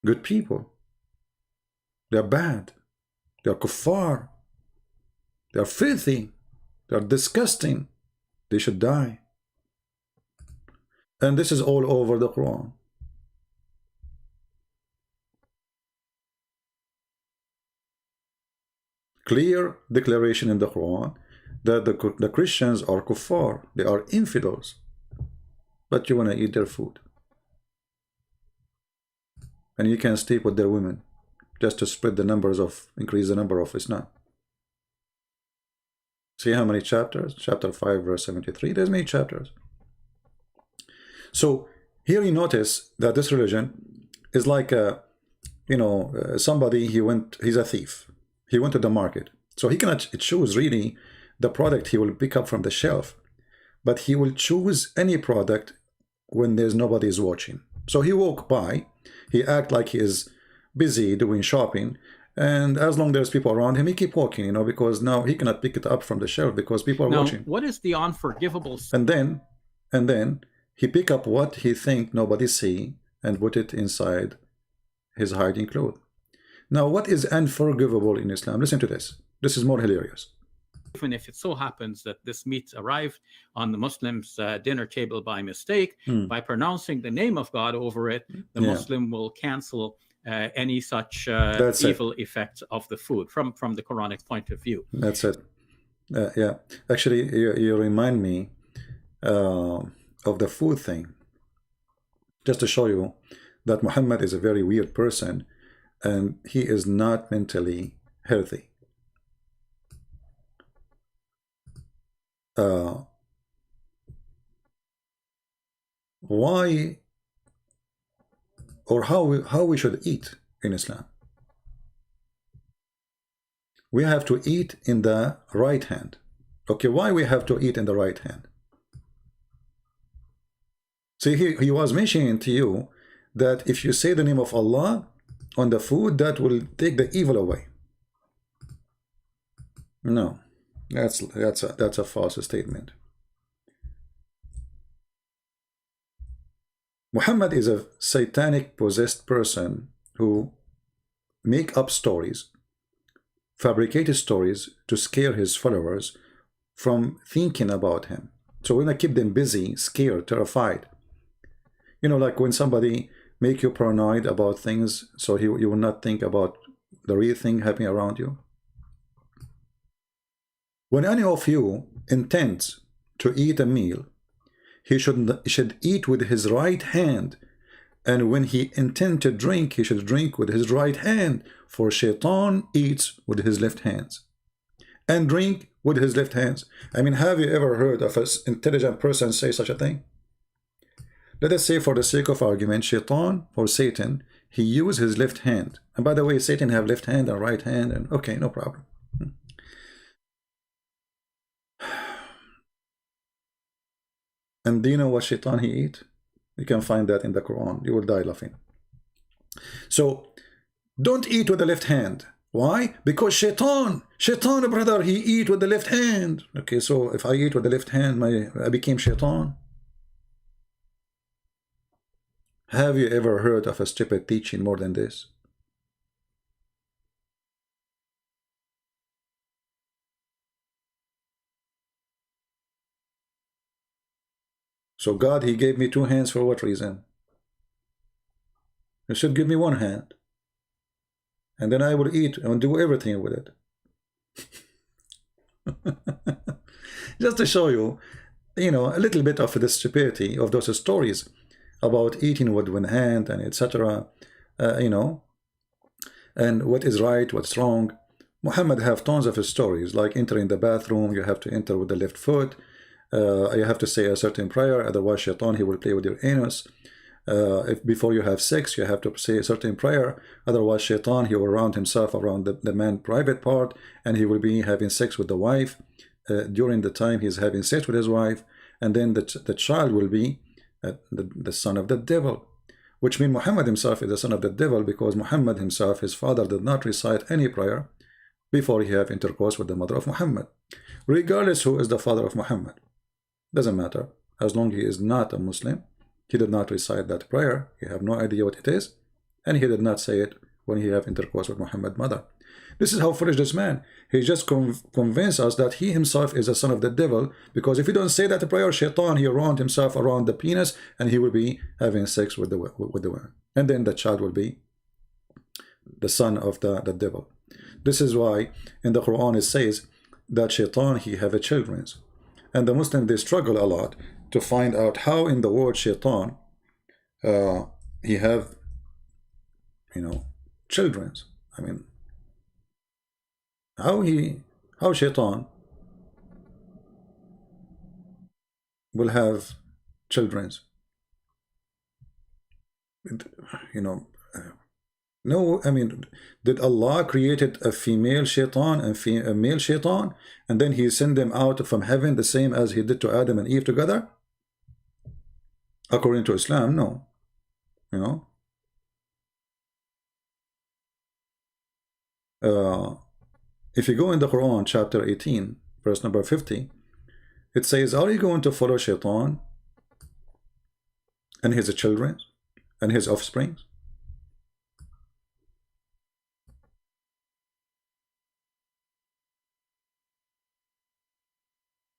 good people. They are bad. They are kuffar. They are filthy. They are disgusting. They should die. And this is all over the Quran. Clear declaration in the Quran that the Christians are kuffar. They are infidels. But you want to eat their food. And you can sleep with their women just to spread the numbers of, increase the number of Islam. See how many chapters? Chapter 5, verse 73. There's many chapters. So here you notice that this religion is like a, somebody, he's a thief. He went to the market. So he cannot choose really the product he will pick up from the shelf. But he will choose any product when there's nobody is watching. So he walk by, he act like he is busy doing shopping, and as long as there's people around him, he keep walking, because now he cannot pick it up from the shelf because people are watching. What is the unforgivable? And then he pick up what he think nobody see and put it inside his hiding cloth. Now, what is unforgivable in Islam? Listen to this. This is more hilarious. Even if it so happens that this meat arrived on the Muslim's dinner table by mistake, by pronouncing the name of God over it, the Muslim will cancel any such evil effects of the food from the Quranic point of view. That's it. Yeah. Actually, you remind me of the food thing, just to show you that Muhammad is a very weird person and he is not mentally healthy. Why or how we should eat in Islam? We have to eat in the right hand. Okay, why we have to eat in the right hand? See, he was mentioning to you that if you say the name of Allah on the food, that will take the evil away. No, that's a false statement. Muhammad is a satanic possessed person who make up stories, fabricated stories to scare his followers from thinking about him. So we're gonna keep them busy, scared, terrified. You know, like when somebody make you paranoid about things, so you will not think about the real thing happening around you. When any of you intends to eat a meal, he should eat with his right hand, and when he intends to drink, he should drink with his right hand, for Shaitan eats with his left hands and drink with his left hands. I mean, have you ever heard of an intelligent person say such a thing? Let us say, for the sake of argument, Shaitan or Satan, he used his left hand. And by the way, Satan have left hand and right hand, and okay, no problem. And do you know what Shaitan he eat? You can find that in the Quran. You will die laughing. So don't eat with the left hand. Why? Because Shaitan, brother, he eat with the left hand. Okay, so if I eat with the left hand, I became Shaitan. Have you ever heard of a stupid teaching more than this? So God, he gave me two hands for what reason? He should give me one hand, and then I will eat and do everything with it. Just to show you, you know, a little bit of the stupidity of those stories about eating with one hand and etc. You know, and what is right, what's wrong. Muhammad have tons of stories, like entering the bathroom, you have to enter with the left foot. You have to say a certain prayer, otherwise Shaitan, he will play with your anus. If before you have sex, you have to say a certain prayer, otherwise Shaitan, he will round himself around the man's private part, and he will be having sex with the wife during the time he's having sex with his wife, and then the child will be the son of the devil, which means Muhammad himself is the son of the devil, because Muhammad himself, his father, did not recite any prayer before he have intercourse with the mother of Muhammad, regardless who is the father of Muhammad. Doesn't matter, as long as he is not a Muslim. He did not recite that prayer, he have no idea what it is, and he did not say it when he have intercourse with Muhammad's mother. This is how foolish this man. He just convinced us that he himself is a son of the devil, because if he don't say that prayer, Shaitan, he round himself around the penis, and he will be having sex with the woman, and then the child will be the son of the devil. This is why in the Quran it says that Shaitan, he have a children. And the Muslims, they struggle a lot to find out how in the word Shaitan he have, you know, children. I mean, how Shaitan will have children? You know, no, I mean, did Allah created a female Shaitan and a male Shaitan, and then he sent them out from heaven the same as he did to Adam and Eve together? According to Islam, no. You know, if you go in the Quran, chapter 18, verse number 50, it says, are you going to follow Shaitan and his children and his offspring?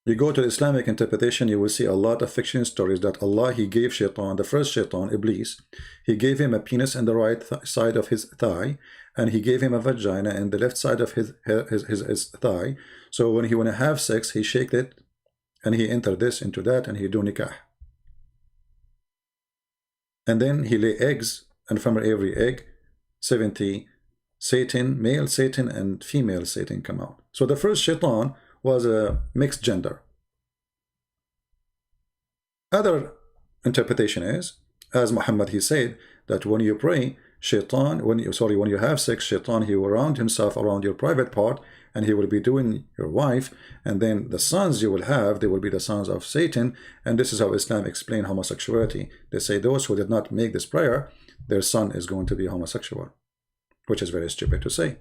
You go to the Islamic interpretation, you will see a lot of fiction stories that Allah, he gave Shaitan, the first Shaitan, Iblis, he gave him a penis in the right side of his thigh, and he gave him a vagina in the left side of his thigh. So when he want to have sex, he shaked it and he enter this into that, and he do nikah. And then he lay eggs, and from every egg, 70 Satan, male Satan and female Satan come out. So the first shaitan was a mixed gender. Other interpretation is, as Muhammad he said, that when you pray, shaitan, when you have sex, shaitan, he will round himself around your private part, and he will be doing your wife, and then the sons you will have, they will be the sons of Satan. And this is how Islam explain homosexuality. They say those who did not make this prayer, their son is going to be homosexual, which is very stupid to say.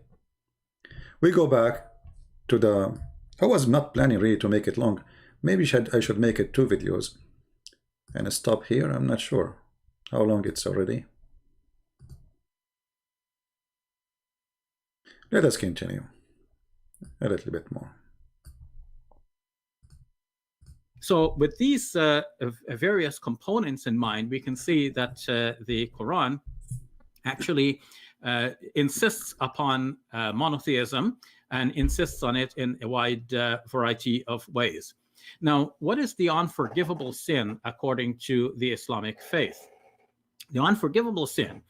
We go back to the, I was not planning really to make it long. Maybe I should make it 2 videos and stop here. I'm not sure how long it's already. Let us continue a little bit more. So with these various components in mind, we can see that the Quran actually insists upon monotheism and insists on it in a wide variety of ways. Now, what is the unforgivable sin according to the Islamic faith? The unforgivable sin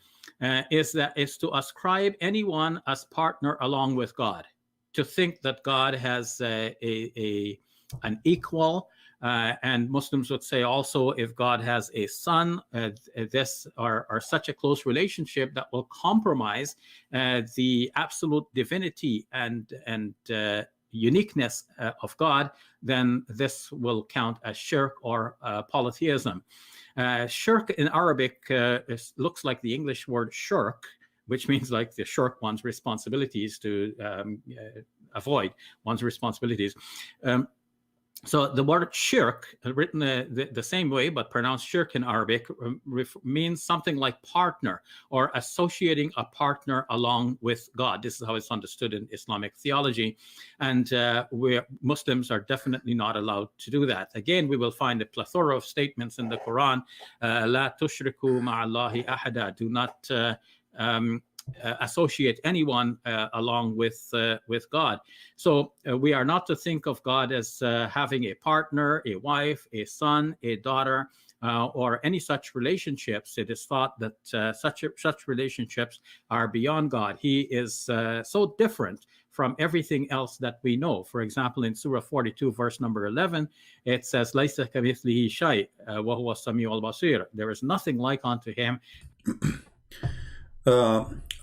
is to ascribe anyone as partner along with God, to think that God has an equal, and Muslims would say also if God has a son, this are such a close relationship that will compromise the absolute divinity and uniqueness of God, then this will count as shirk or polytheism. Shirk in Arabic looks like the English word shirk, which means like to shirk one's responsibilities, to avoid one's responsibilities. So the word shirk, written the same way but pronounced shirk in Arabic, means something like partner or associating a partner along with God. This is how it's understood in Islamic theology. And Muslims are definitely not allowed to do that. Again, we will find a plethora of statements in the Quran. La tushriku ma'allahi ahada. Do not associate anyone along with God. So we are not to think of God as having a partner, a wife, a son, a daughter, or any such relationships. It is thought that such relationships are beyond God. He is so different from everything else that we know. For example, in Surah 42, verse number 11, it says, "Laysa kamithlihi shay' wa huwa as-sami'ul basir." There is nothing like unto him.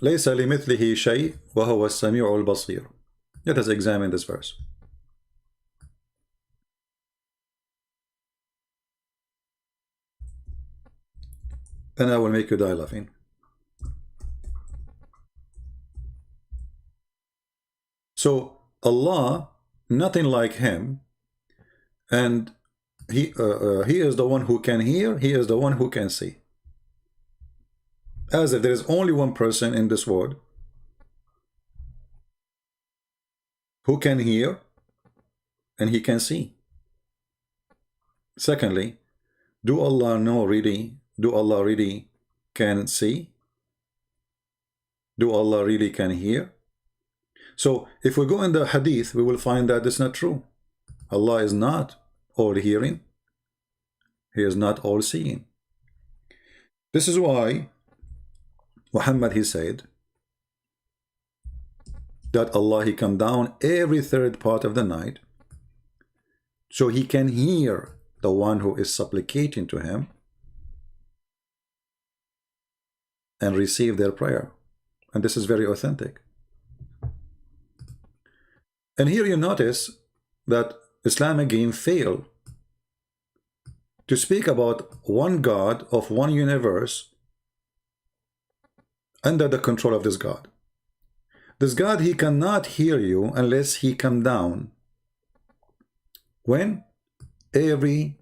ليس لمثله شيء وهو السميع البصير. Let us examine this verse. And I will make you die laughing. So Allah, nothing like him, and he is the one who can hear, he is the one who can see. As if there is only one person in this world who can hear and he can see. Secondly, do Allah know really? Do Allah really can see? Do Allah really can hear? So if we go in the Hadith, we will find that it's not true. Allah is not all hearing. He is not all seeing. This is why Muhammad he said that Allah he come down every 3rd part of the night so he can hear the one who is supplicating to him and receive their prayer. And this is very authentic. And here you notice that Islamic game failed to speak about one God of one universe under the control of this God. This God, he cannot hear you unless he come down. When? Every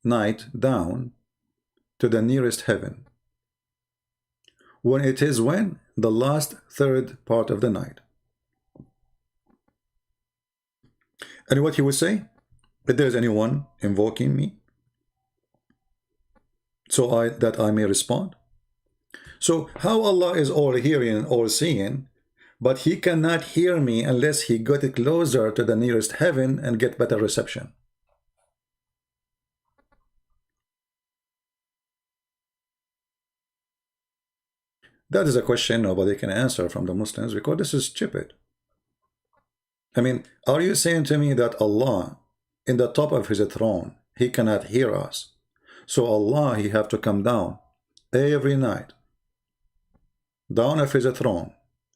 night down to the nearest heaven. When it is when? The last 3rd part of the night. And what he would say? If there is anyone invoking me, so that I may respond. So how Allah is all hearing and all seeing, but he cannot hear me unless he got closer to the nearest heaven and get better reception. That is a question nobody can answer from the Muslims because this is stupid. I mean, are you saying to me that Allah, in the top of his throne, he cannot hear us? So Allah, he have to come down every night, down of his throne,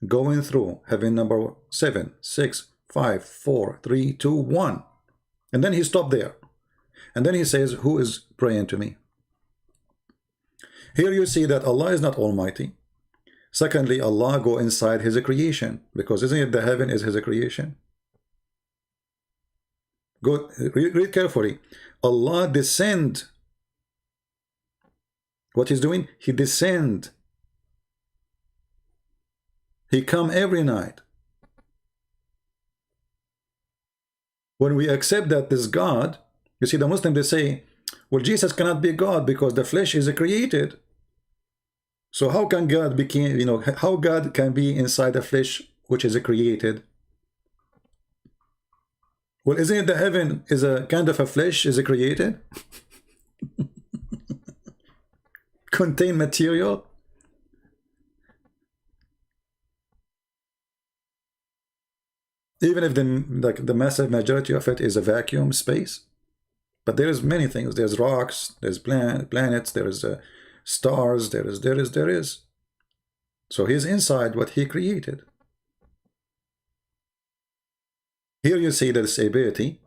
going through heaven number 7, 6, 5, 4, 3, 2, 1. And then he stopped there. And then he says, who is praying to me? Here you see that Allah is not almighty. Secondly, Allah go inside his creation, because isn't it the heaven is his creation? Go read carefully. Allah descend. What he's doing? He descend. He come every night. When we accept that this God, you see the Muslims, they say, well, Jesus cannot be God because the flesh is created. So how can God become, how God can be inside the flesh which is created? Well, isn't it the heaven is a kind of a flesh is created? Contain material? Even if the massive majority of it is a vacuum space. But there's many things. There's rocks, there's planets, there's stars, there is. So he's inside what he created. Here you see the disability,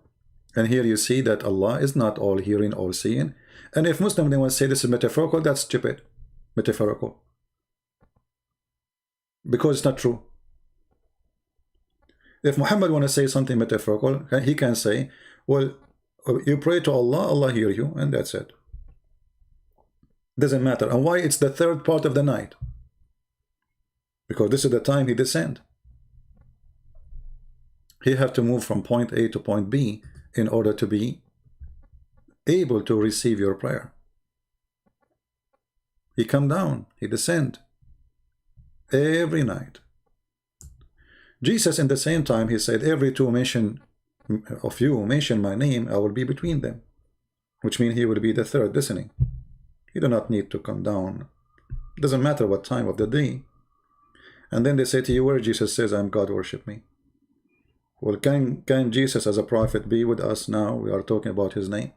and here you see that Allah is not all hearing, all seeing. And if Muslims they want to say this is metaphorical, that's stupid. Metaphorical. Because it's not true. If Muhammad want to say something metaphorical, he can say, well, you pray to Allah, Allah hear you, and that's it. Doesn't matter. And why it's the third part of the night? Because this is the time he descend. He have to move from point A to point B in order to be able to receive your prayer. He come down, he descend every night. Jesus in the same time, he said, every two of you mention my name, I will be between them. Which means he will be the third listening. You do not need to come down. It doesn't matter what time of the day. And then they say to you, where Jesus says, I'm God, worship me. Well, can Jesus as a prophet be with us now? We are talking about his name.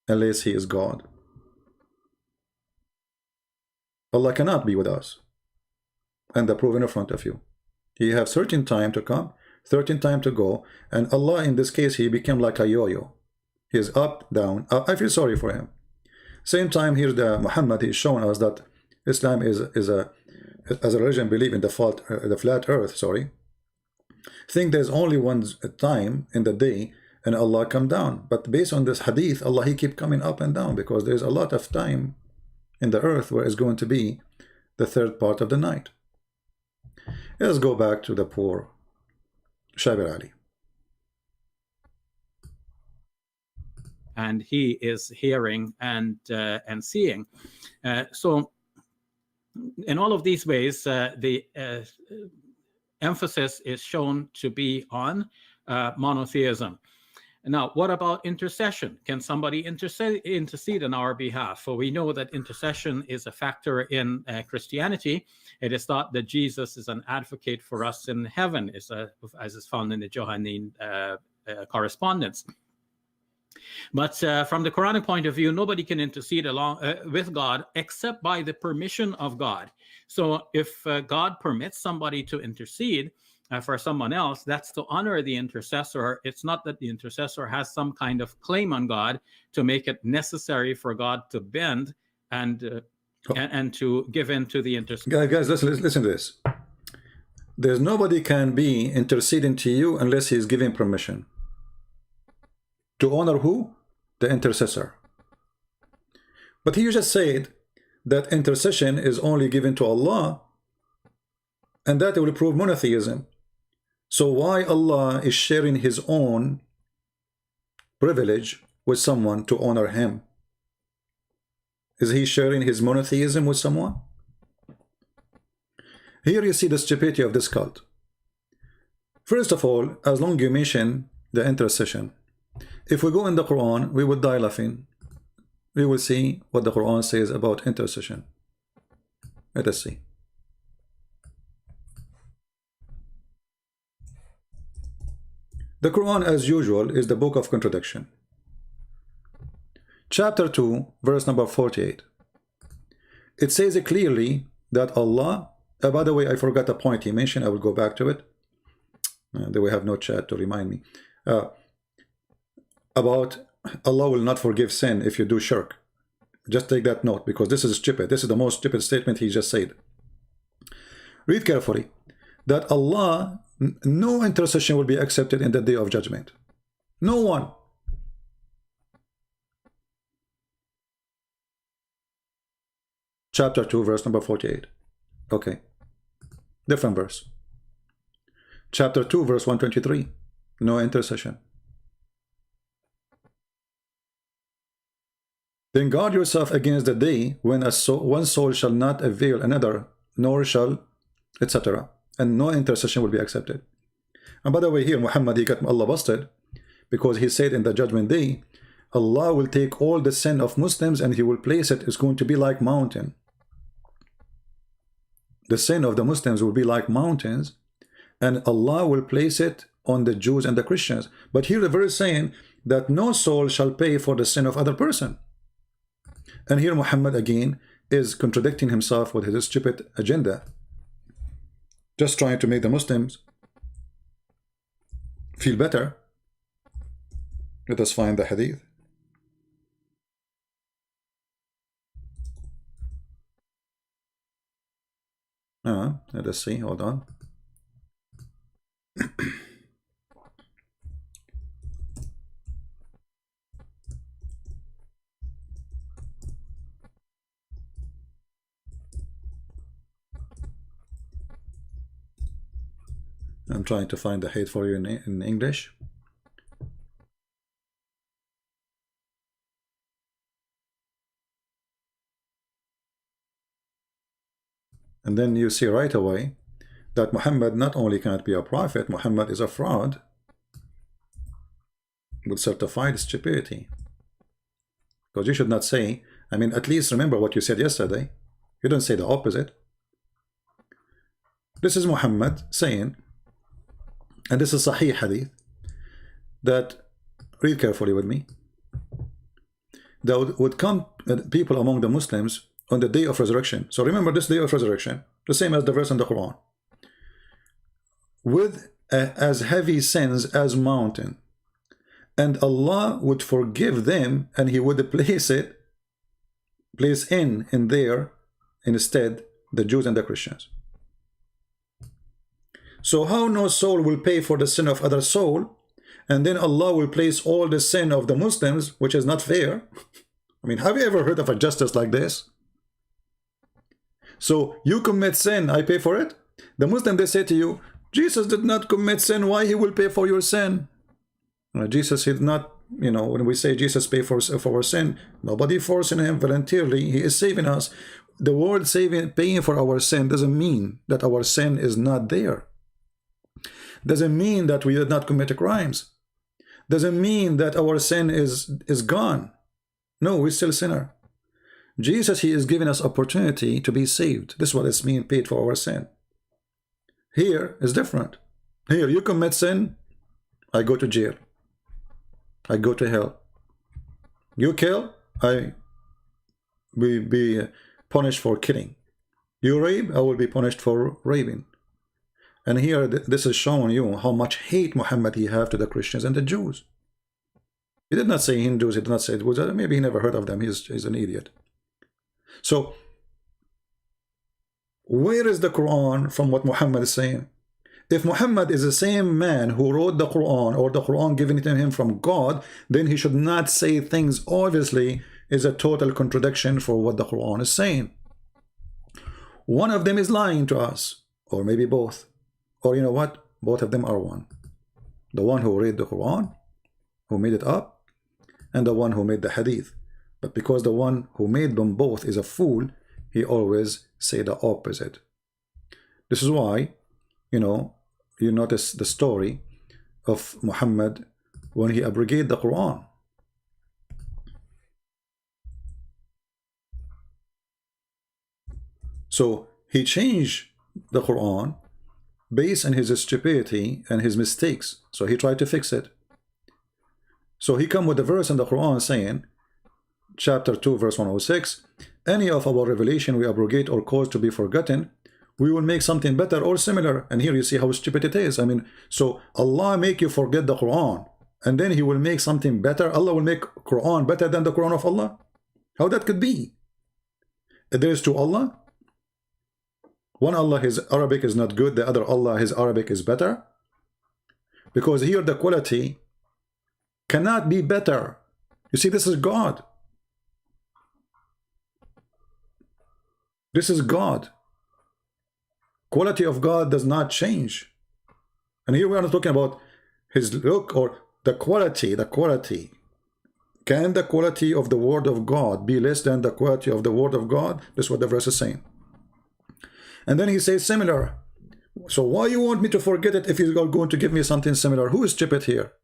Unless he is God. Allah cannot be with us. And the proof in front of you. He have certain time to come, certain time to go. And Allah, in this case, he became like a yo-yo. He is up, down. I feel sorry for him. Same time, here's the Muhammad, he's showing us that Islam is a religion believe in the flat earth, sorry. Think there's only one time in the day and Allah come down. But based on this hadith, Allah, he keep coming up and down because there's a lot of time in the earth where it's going to be the third part of the night. Let's go back to the poor Shabir Ali. And he is hearing and seeing. So in all of these ways, the emphasis is shown to be on monotheism. Now, what about intercession? Can somebody intercede on our behalf? For we know that intercession is a factor in Christianity. It is thought that Jesus is an advocate for us in heaven, as is found in the Johannine correspondence. But from the Quranic point of view, nobody can intercede along with God except by the permission of God. So if God permits somebody to intercede for someone else, that's to honor the intercessor. It's not that the intercessor has some kind of claim on God to make it necessary for God to bend and to give in to the intercessor. Guys, listen to this. There's nobody can be interceding to you unless he is giving permission. To honor who? The intercessor. But he just said that intercession is only given to Allah, and that will prove monotheism. So why Allah is sharing his own privilege with someone to honor him? Is he sharing his monotheism with someone? Here you see the stupidity of this cult. First of all, as long as you mention the intercession, if we go in the Quran, we would die laughing. We will see what the Quran says about intercession. Let us see. The Quran, as usual, is the book of contradiction. Chapter 2, verse number 48. It says clearly that Allah, by the way, I forgot the point he mentioned. I will go back to it. Then we have no chat to remind me. About Allah will not forgive sin if you do shirk. Just take that note, because this is stupid. This is the most stupid statement he just said. Read carefully. That Allah, no intercession will be accepted in the day of judgment. No one. Chapter 2, verse number 48. Okay. Different verse. Chapter 2, verse 123. No intercession. Then guard yourself against the day when one soul shall not avail another, nor shall, etc. And no intercession will be accepted. And by the way, here Muhammad, he got Allah busted, because he said in the judgment day, Allah will take all the sin of Muslims and he will place it. It's going to be like mountain. The sin of the Muslims will be like mountains, and Allah will place it on the Jews and the Christians. But here the verse is saying that no soul shall pay for the sin of other person. And here Muhammad again is contradicting himself with his stupid agenda, just trying to make the Muslims feel better. Let us find the hadith. Let us see, hold on. I'm trying to find the hadith for you in English. And then you see right away that Muhammad not only cannot be a prophet, Muhammad is a fraud with certified stupidity. Because you should not say, I mean, at least remember what you said yesterday. You don't say the opposite. This is Muhammad saying, and this is Sahih Hadith, that, read carefully with me, that would come people among the Muslims on the day of resurrection. So remember this day of resurrection, the same as the verse in the Quran, with as heavy sins as mountain, and Allah would forgive them, and he would place in there instead the Jews and the Christians. So how no soul will pay for the sin of other soul, and then Allah will place all the sin of the Muslims, which is not fair. I mean, have you ever heard of a justice like this? So you commit sin, I pay for it. The Muslim, they say to you, Jesus did not commit sin, why he will pay for your sin? Jesus did not, you know, when we say Jesus pay for our sin, nobody forcing him voluntarily, he is saving us. The word saving, paying for our sin doesn't mean that our sin is not there. Doesn't mean that we did not commit crimes. Doesn't mean that our sin is gone. No, we're still sinner. Jesus, he is giving us opportunity to be saved. This is what it's mean, paid for our sin. Here is different. Here, you commit sin, I go to jail. I go to hell. You kill, I will be punished for killing. You rape, I will be punished for raping. And here, this is showing you how much hate Muhammad he have to the Christians and the Jews. He did not say Hindus, he did not say it was, maybe he never heard of them, he's an idiot. So, where is the Quran from what Muhammad is saying? If Muhammad is the same man who wrote the Quran, or the Quran given to him from God, then he should not say things obviously is a total contradiction for what the Quran is saying. One of them is lying to us, or maybe both. Or you know what? Both of them are one. The one who read the Quran, who made it up, and the one who made the Hadith. But because the one who made them both is a fool, he always say the opposite. This is why, you know, you notice the story of Muhammad when he abrogated the Quran. So he changed the Quran based on his stupidity and his mistakes. So he tried to fix it. So he come with a verse in the Quran saying, chapter 2, verse 106, any of our revelation we abrogate or cause to be forgotten, we will make something better or similar. And here you see how stupid it is. I mean, so Allah make you forget the Quran, and then he will make something better. Allah will make Quran better than the Quran of Allah? How that could be? There is two Allah. One Allah, his Arabic is not good. The other Allah, his Arabic is better. Because here the quality cannot be better. You see, this is God. This is God. Quality of God does not change. And here we are not talking about his look or the quality. The quality. Can the quality of the word of God be less than the quality of the word of God? This is what the verse is saying. And then he says similar. So why you want me to forget it if he's going to give me something similar? Who is stupid here?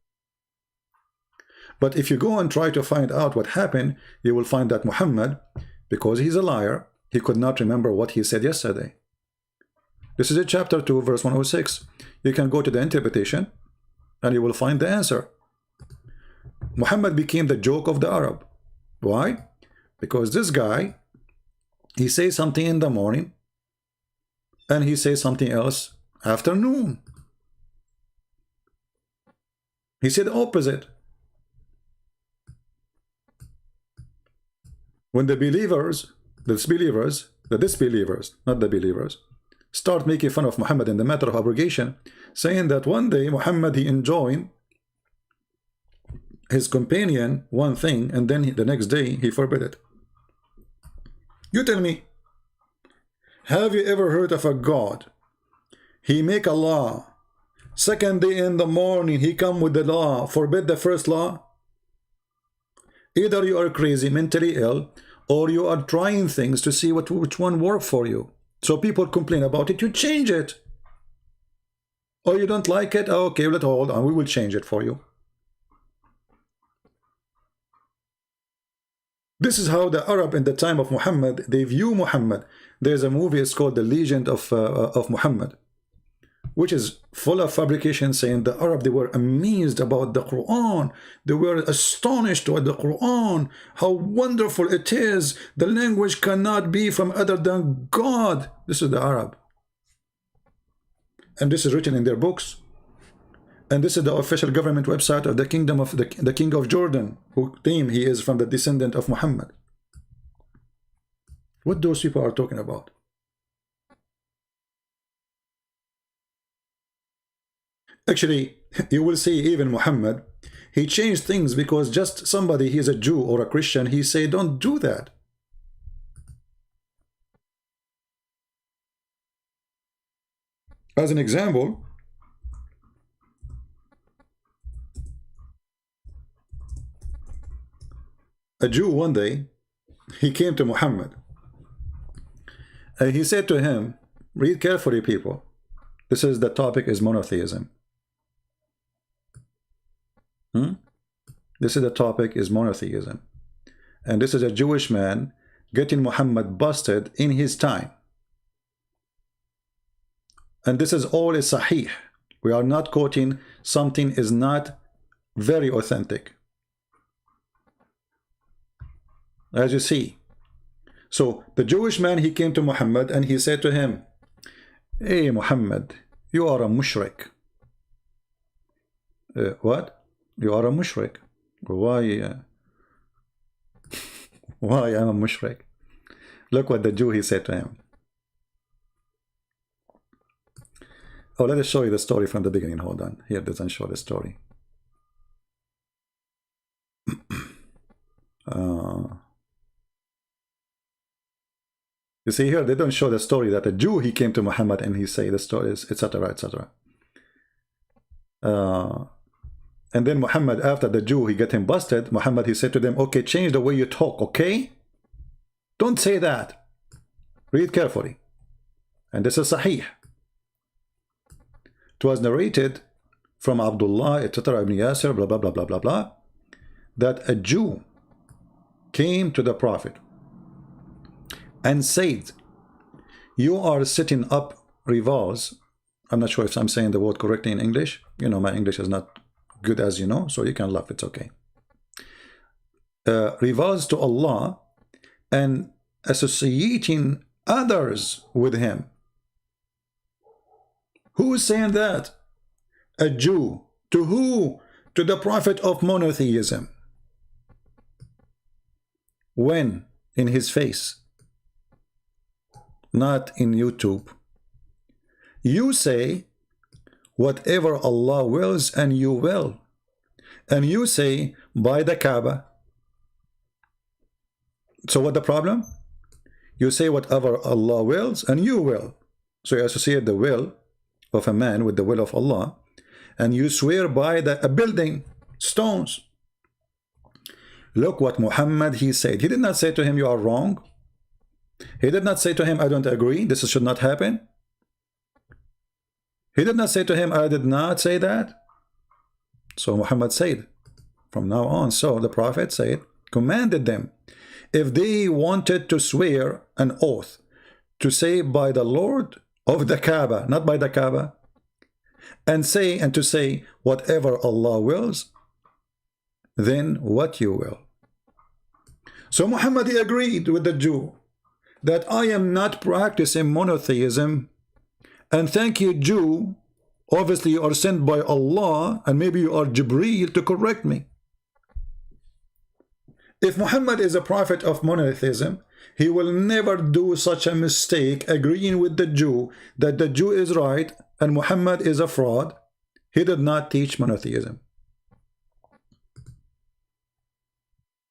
But if you go and try to find out what happened, you will find that Muhammad, because he's a liar, he could not remember what he said yesterday. This is in chapter 2, verse 106. You can go to the interpretation and you will find the answer. Muhammad became the joke of the Arab. Why? Because this guy, he says something in the morning and he says something else afternoon. He said the opposite. When the disbelievers, not the believers, start making fun of Muhammad in the matter of abrogation, saying that one day Muhammad, he enjoined his companion one thing, and then the next day he forbid it. You tell me, have you ever heard of a God? He make a law. Second day in the morning, he come with the law, forbid the first law. Either you are crazy, mentally ill, or you are trying things to see which one work for you. So people complain about it, you change it. Or you don't like it, okay, let's hold on, we will change it for you. This is how the Arab in the time of Muhammad, they view Muhammad. There's a movie, it's called The Legend of Muhammad, which is full of fabrication, saying the Arab, they were amazed about the Quran. They were astonished by the Quran, how wonderful it is. The language cannot be from other than God. This is the Arab. And this is written in their books. And this is the official government website of the kingdom of the king of Jordan, who claim he is from the descendant of Muhammad. What those people are talking about? Actually, you will see even Muhammad, he changed things because just somebody, he is a Jew or a Christian, he say don't do that. As an example, a Jew one day, he came to Muhammad and he said to him, read carefully people, this is the topic is monotheism. This is the topic is monotheism. And this is a Jewish man getting Muhammad busted in his time. And this is all is sahih. We are not quoting something is not very authentic. As you see. So the Jewish man, he came to Muhammad and he said to him, hey Muhammad, you are a mushrik. What? You are a mushrik. Why? Why I'm a mushrik? Look what the Jew, he said to him. Oh, let us show you the story from the beginning. Hold on. Here it doesn't show the story. You see here, they don't show the story that a Jew, he came to Muhammad and he say the stories, etc., etc. And then Muhammad, after the Jew, he get him busted, Muhammad, he said to them, okay, change the way you talk, okay? Don't say that. Read carefully. And this is Sahih. It was narrated from Abdullah, etc., Ibn Yasir, blah, blah, blah, blah, blah, blah, that a Jew came to the Prophet and said, You are setting up rivals. I'm not sure if I'm saying the word correctly in English. You know, my English is not good, as you know, so you can laugh, it's okay. Rivals to Allah and associating others with him. Who is saying that? A Jew. To who? To the prophet of monotheism. When? In his face. Not in YouTube. You say whatever Allah wills, and you will. And you say by the Kaaba. So what the problem? You say whatever Allah wills, and you will. So you associate the will of a man with the will of Allah, and you swear by a building, stones. Look what Muhammad, he said. He did not say to him, you are wrong. He did not say to him, I don't agree, this should not happen. He did not say to him, I did not say that. So Muhammad said, from now on, so the Prophet said, commanded them, if they wanted to swear an oath, to say by the Lord of the Kaaba, not by the Kaaba, and to say whatever Allah wills, then what you will. So Muhammad, he agreed with the Jew that I am not practicing monotheism, and thank you, Jew, obviously you are sent by Allah, and maybe you are Jibreel to correct me. If Muhammad is a prophet of monotheism, he will never do such a mistake agreeing with the Jew that the Jew is right and Muhammad is a fraud. He did not teach monotheism.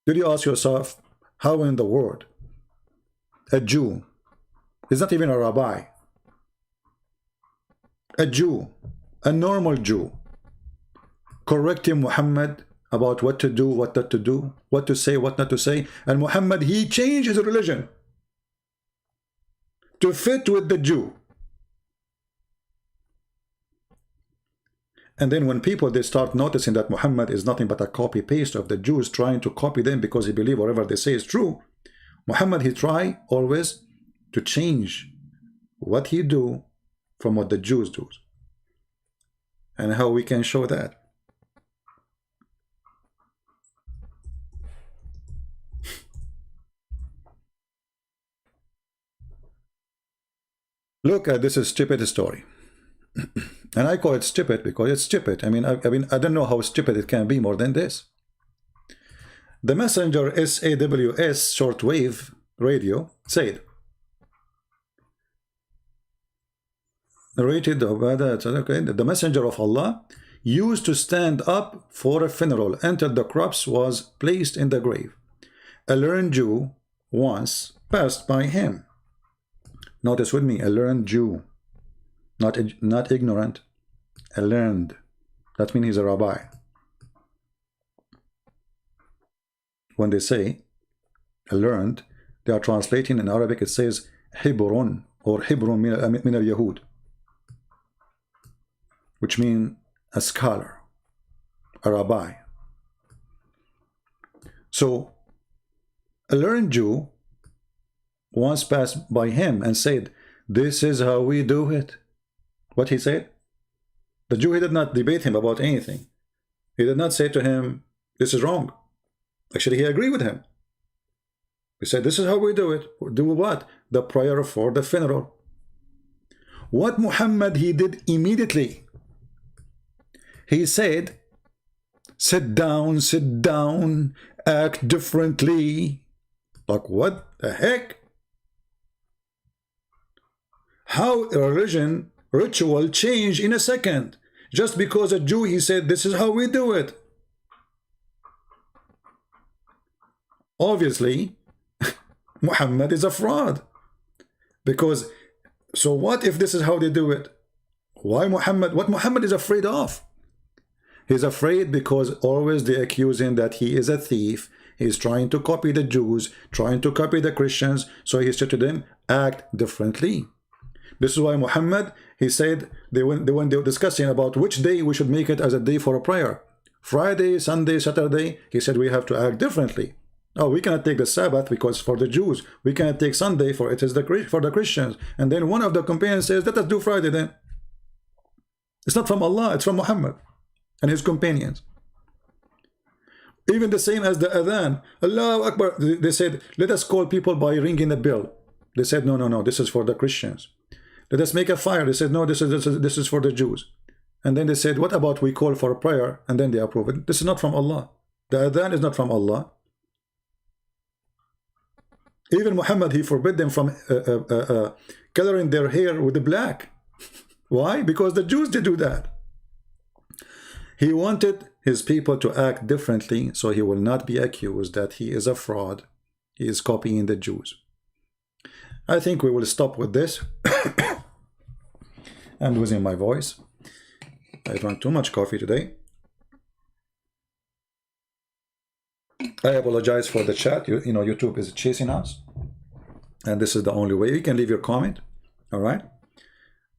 Did you ask yourself, how in the world a Jew, he's not even a rabbi, a Jew, a normal Jew, correcting Muhammad about what to do, what not to do, what to say, what not to say, and Muhammad, he changed his religion to fit with the Jew. And then when people, they start noticing that Muhammad is nothing but a copy-paste of the Jews, trying to copy them because he believes whatever they say is true, Muhammad, he try always to change what he do from what the Jews do. And how we can show that? Look at this is stupid story. And I call it stupid because it's stupid. I mean, I don't know how stupid it can be more than this. The messenger SAW shortwave radio said, narrated the messenger of Allah used to stand up for a funeral until the corpse was placed in the grave. A learned Jew once passed by him. Notice with me, a learned Jew, not ignorant, a learned. That means he's a rabbi. When they say a learned, they are translating in Arabic, it says Hibrun or Hibrun min al-Yahud, which means a scholar, a rabbi. So a learned Jew once passed by him and said, this is how we do it. What he said? The Jew, he did not debate him about anything. He did not say to him, this is wrong. Actually, he agreed with him. He said, this is how we do it. Do what? The prayer for the funeral. What Muhammad, he did immediately. He said, sit down, act differently. Like what the heck? How a religion, ritual change in a second. Just because a Jew, he said, this is how we do it. Obviously, Muhammad is a fraud. Because, so what if this is how they do it? Why Muhammad? What Muhammad is afraid of? He's afraid because always they accuse him that he is a thief. He's trying to copy the Jews, trying to copy the Christians. So he said to them, act differently. This is why Muhammad, he said, when they were discussing about which day we should make it as a day for a prayer. Friday, Sunday, Saturday, he said we have to act differently. Oh, we cannot take the Sabbath because for the Jews. We cannot take Sunday for it is for the Christians. And then one of the companions says, let us do Friday then. It's not from Allah, it's from Muhammad and his companions. Even the same as the adhan. Allahu Akbar. They said, let us call people by ringing the bell. They said, no, no, no, this is for the Christians. Let us make a fire. They said, no, this is for the Jews. And then they said, what about we call for a prayer? And then they approve it. This is not from Allah. The adhan is not from Allah. Even Muhammad, he forbid them from coloring their hair with the black. Why? Because the Jews did do that. He wanted his people to act differently so he will not be accused that he is a fraud. He is copying the Jews. I think we will stop with this. I'm losing my voice. I drank too much coffee today. I apologize for the chat. You know, YouTube is chasing us. And this is the only way. You can leave your comment. All right.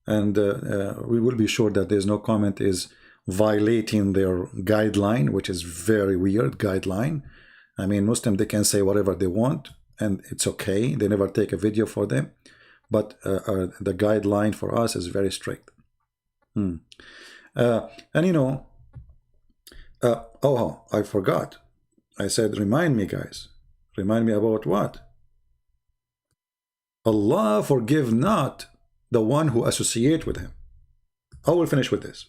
And we will be sure that there's no comment is violating their guideline, which is very weird guideline. I mean, Muslim, they can say whatever they want and it's okay. They never take a video for them. But the guideline for us is very strict. And you know, oh, I forgot. I said, remind me, guys. Remind me about what? Allah forgive not the one who associate with him. I will finish with this.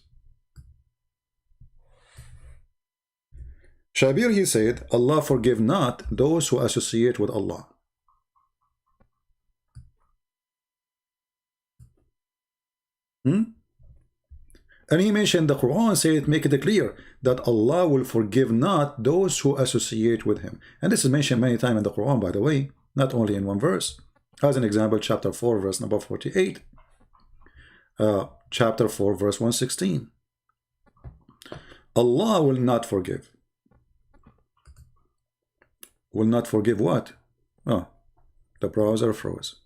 Shabir, he said, Allah forgive not those who associate with Allah. And he mentioned the Quran said, make it clear that Allah will forgive not those who associate with him. And this is mentioned many times in the Quran, by the way, not only in one verse. As an example, chapter 4, verse number 48. Chapter 4, verse 116. Allah will not forgive. Will not forgive what? Oh, the browser froze.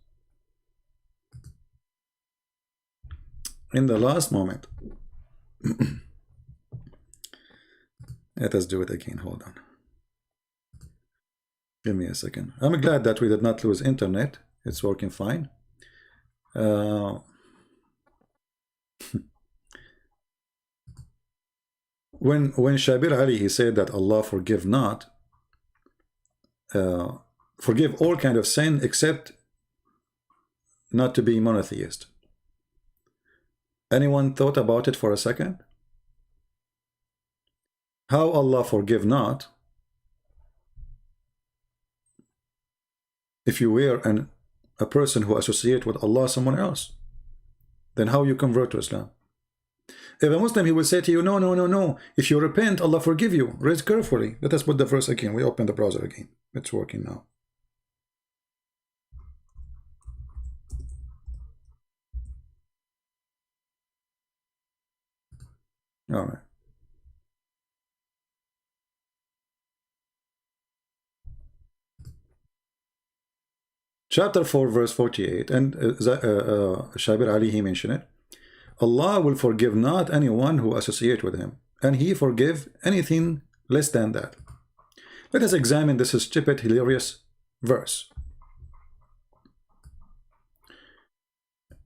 In the last moment. Let us do it again. Hold on. Give me a second. I'm glad that we did not lose internet. It's working fine. When Shabir Ali, he said that Allah forgive not, forgive all kind of sin except not to be monotheist. Anyone thought about it for a second? How Allah forgive not if you were a person who associate with Allah someone else? Then how you convert to Islam? If a Muslim, he will say to you, no, no, no, no. If you repent, Allah forgive you. Read carefully. Let us put the verse again. We open the browser again. It's working now. All right. Chapter 4, verse 48. And Shabir Ali, he mentioned it. Allah will forgive not anyone who associate with him, and he forgive anything less than that. Let us examine this stupid, hilarious verse.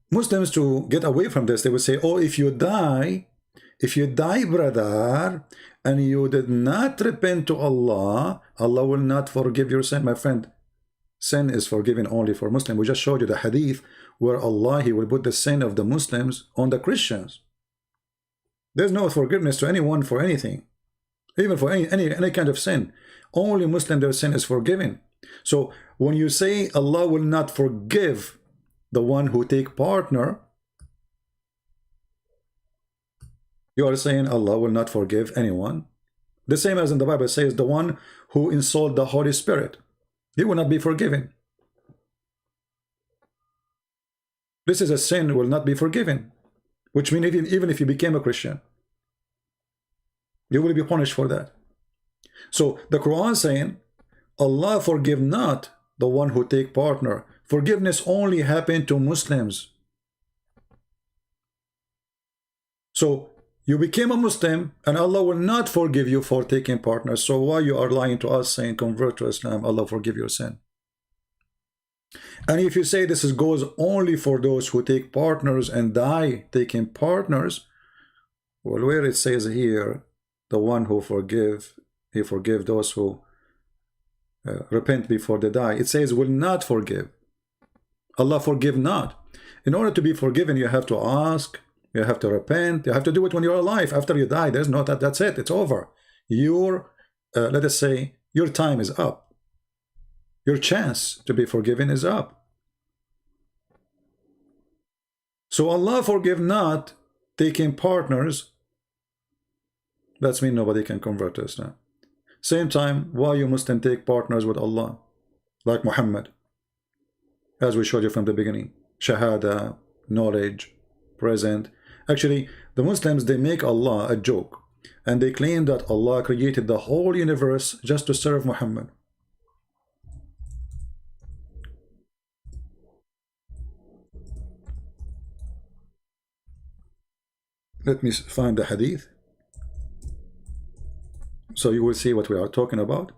Muslims, to get away from this, they would say, oh, if you die, brother, and you did not repent to Allah, Allah will not forgive your sin. My friend, sin is forgiven only for Muslims. We just showed you the hadith where Allah, he will put the sin of the Muslims on the Christians. There's no forgiveness to anyone for anything, even for any kind of sin. Only Muslim, their sin is forgiven. So when you say Allah will not forgive the one who take partner, you are saying Allah will not forgive anyone. The same as in the Bible says, the one who insult the Holy Spirit, he will not be forgiven. This is a sin, will not be forgiven. Which means even if you became a Christian, you will be punished for that. So the Quran is saying, Allah forgive not the one who take partner. Forgiveness only happened to Muslims. So You became a Muslim, and Allah will not forgive you for taking partners. So why you are lying to us saying convert to Islam, Allah forgive your sin? And if you say this goes only for those who take partners and die taking partners, well, where it says here, the one who he forgive those who repent before they die. It says will not forgive. Allah forgive not. In order to be forgiven, you have to ask, you have to repent, you have to do it when you're alive. After you die, there's no that's it, it's over. Your let us say your time is up. Your chance to be forgiven is up. So Allah forgive not taking partners. That's mean nobody can convert to Islam. Same time, why you Muslim take partners with Allah, like Muhammad, as we showed you from the beginning. Shahada, knowledge, present. Actually, the Muslims, they make Allah a joke, and they claim that Allah created the whole universe just to serve Muhammad. Let me find the hadith, so you will see what we are talking about.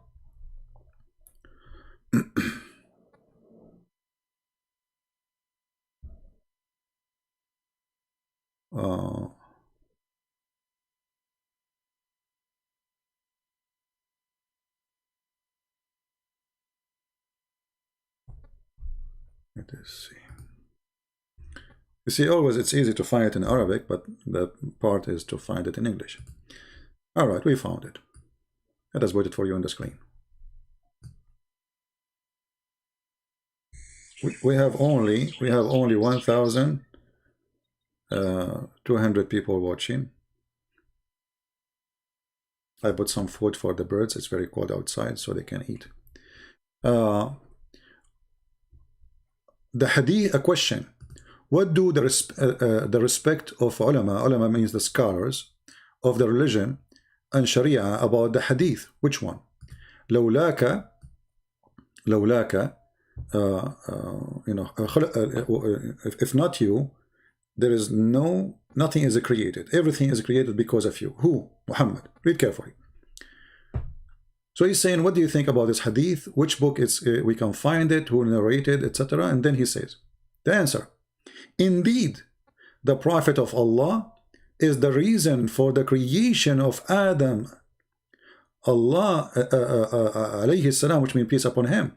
Let us see. You see, always it's easy to find it in Arabic, but the part is to find it in English. All right, we found it. Let us put it for you on the screen. We have only 1,200 people watching. I put some food for the birds. It's very cold outside, so they can eat. The hadith, a question. What do the respect of ulama means the scholars of the religion and Sharia about the hadith? Which one? لولاك if not you, there is nothing is created. Everything is created because of you. Who? Muhammad. Read carefully. So he's saying, what do you think about this hadith? Which book we can find it? Who narrated, etc. And then he says, the answer. Indeed, the Prophet of Allah is the reason for the creation of Adam. Allah, alayhi salam, which means peace upon him,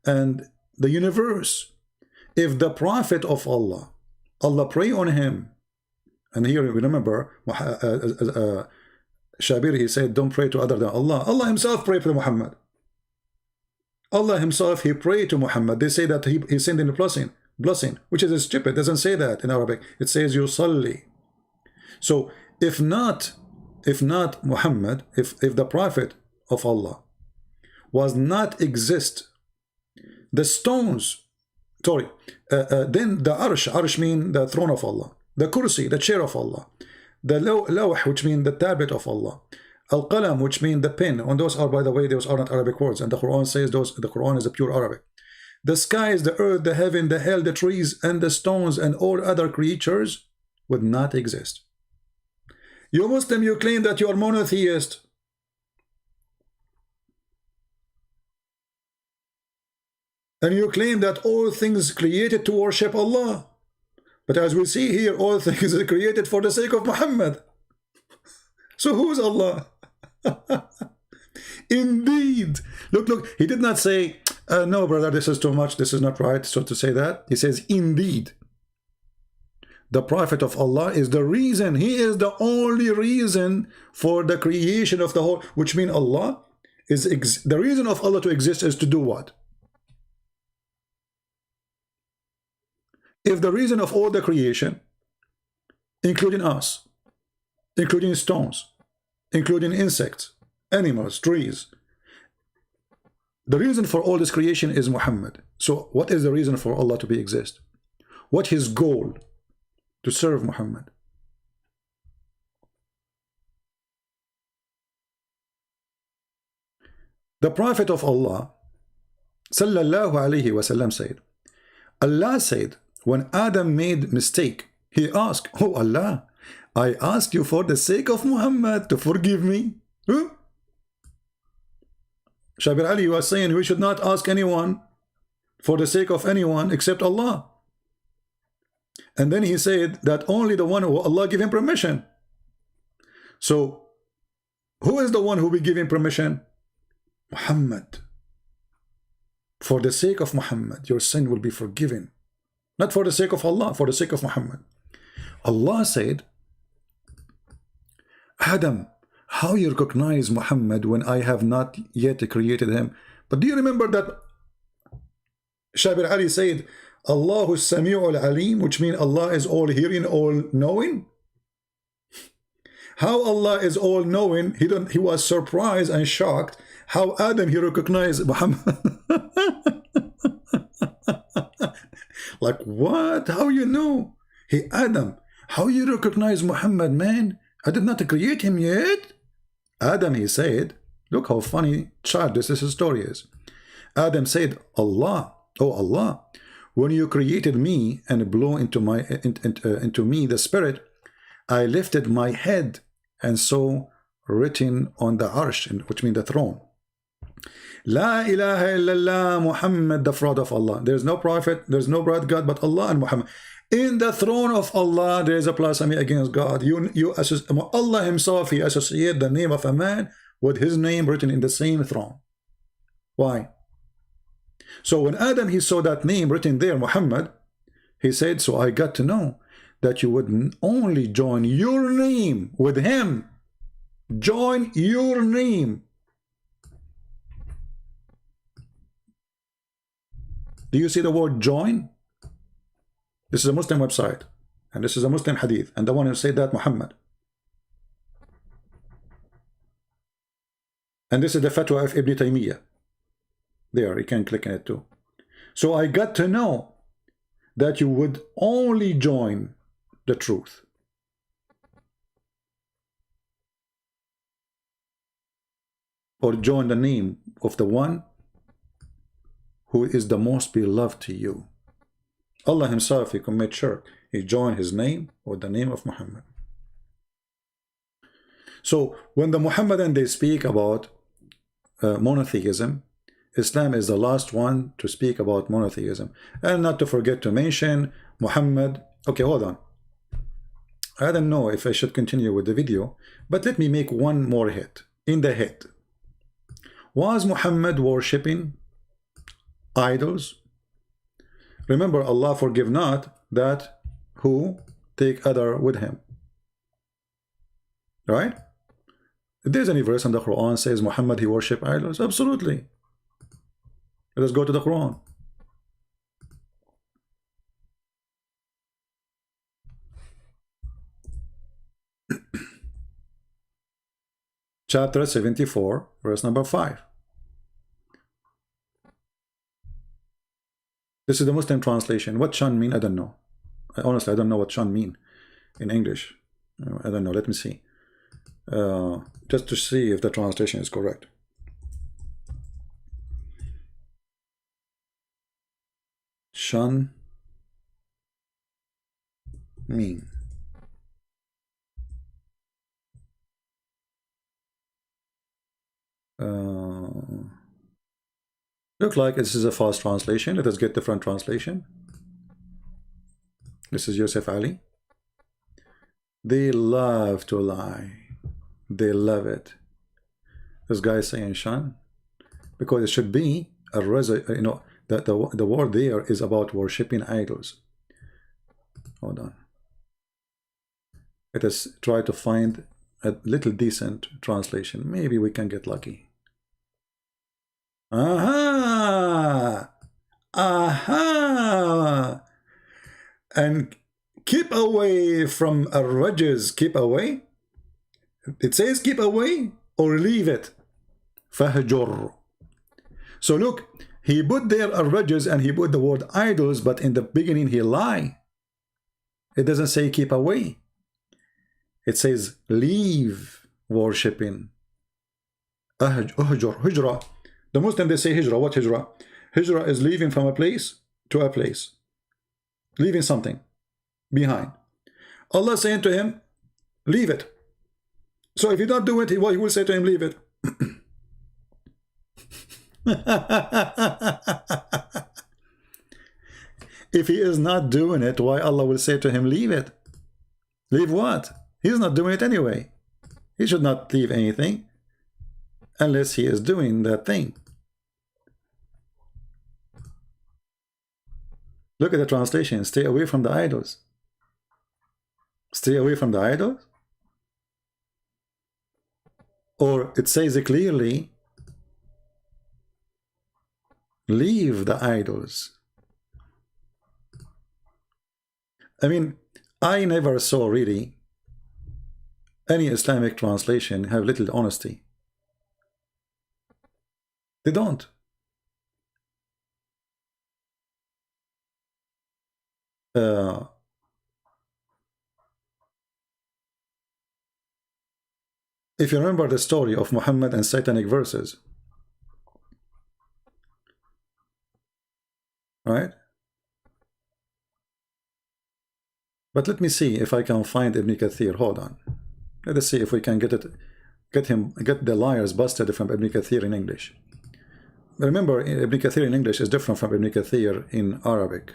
and the universe. If the Prophet of Allah pray on him, and here remember, Shabir, he said, don't pray to other than Allah. Allah himself prayed to Muhammad. Allah himself, he prayed to Muhammad. They say that he sent in the blessing, which is stupid. It doesn't say that in Arabic. It says yusalli. So if not Muhammad, if the Prophet of Allah was not exist, the stones, then the arsh mean the throne of Allah, the kursi, the chair of Allah, the lawh, which mean the tablet of Allah, al-qalam, which mean the pen, and those are, by the way, those are not Arabic words, and the Quran says the Quran is a pure Arabic. The skies, the earth, the heaven, the hell, the trees, and the stones, and all other creatures would not exist. You Muslim, you claim that you are monotheist. And you claim that all things created to worship Allah. But as we see here, all things are created for the sake of Muhammad. So who's Allah? Indeed. Look, he did not say, no, brother, this is too much, this is not right, so to say that. He says, indeed. The Prophet of Allah is the reason, he is the only reason for the creation of the whole, which means Allah is, the reason of Allah to exist is to do what? If the reason of all the creation, including us, including stones, including insects, animals, trees, the reason for all this creation is Muhammad. So what is the reason for Allah to be exist? What his goal? To serve Muhammad. The Prophet of Allah sallallahu alayhi wasallam said, Allah said, when Adam made mistake, he asked, oh Allah, I asked you for the sake of Muhammad to forgive me. Huh? Shabir Ali was saying we should not ask anyone for the sake of anyone except Allah. And then he said that only the one who Allah give him permission. So who is the one who will give him permission? Muhammad. For the sake of Muhammad, your sin will be forgiven. Not for the sake of Allah, for the sake of Muhammad. Allah said, Adam, how you recognize Muhammad when I have not yet created him? But do you remember that Shabir Ali said, Allahu Sami'ul Alim, which means Allah is all hearing, all knowing? How Allah is all knowing, he was surprised and shocked how Adam he recognized Muhammad. Like what? How you know? Hey Adam, how you recognize Muhammad, man? I did not create him yet. Adam, he said, look how funny child this story is. Adam said, Allah, oh Allah, when you created me and blew into me the spirit, I lifted my head and saw written on the arsh, which means the throne, La ilaha illallah Muhammad, the fraud of Allah. There's no prophet, there's no bright God but Allah and Muhammad. In the throne of Allah, there is a blasphemy against God. Allah himself, he associated the name of a man with his name written in the same throne. Why? So when Adam, he saw that name written there, Muhammad, he said, so I got to know that you would only join your name with him. Join your name. Do you see the word join? This is a Muslim website, and this is a Muslim hadith, and the one who said that, Muhammad. And this is the fatwa of Ibn Taymiyyah. There, you can click on it too. So I got to know that you would only join the truth. Or join the name of the one who is the most beloved to you. Allah himself, he commit shirk. He joined his name with the name of Muhammad. So when the Muhammadan, they speak about monotheism, Islam is the last one to speak about monotheism. And not to forget to mention Muhammad. Okay, hold on. I don't know if I should continue with the video, but let me make one more hit. In the hit, was Muhammad worshipping idols? Remember, Allah forgive not that who take other with him. Right? If there's any verse in the Quran says Muhammad he worship idols, absolutely. Let us go to the Quran. Chapter 74, verse number 5. This is the Muslim translation. What shan mean? I don't know. Honestly, I don't know what shan mean in English. I don't know. Let me see. Just to see if the translation is correct. Shan mean. Look like this is a false translation. Let us get different translation. This is Yusuf Ali. They love to lie. They love it. This guy is saying shan because it should be a that the word there is about worshipping idols. Hold on. Let us try to find a little decent translation. Maybe we can get lucky. Aha! Aha! And keep away from ar-rajz. Keep away. It says keep away or leave it. Fahjur. So look, he put there ar-rajz and he put the word idols, but in the beginning he lied. It doesn't say keep away. It says leave worshipping. Uhjur, hijra. The Muslim, they say hijra. What hijra? Hijra is leaving from a place to a place. Leaving something behind. Allah saying to him, Leave it. So if you don't do it, he will say to him, leave it. If he is not doing it, why Allah will say to him, leave it? Leave what? He's not doing it anyway. He should not leave anything unless he is doing that thing. Look at the translation. Stay away from the idols. Stay away from the idols? Or it says it clearly, leave the idols. I mean, I never saw really any Islamic translation have little honesty. They don't. If you remember the story of Muhammad and satanic verses, right? But let me see if I can find Ibn Kathir. Hold on. Let us see if we can get the liars busted from Ibn Kathir in English. Remember, Ibn Kathir in English is different from Ibn Kathir in Arabic.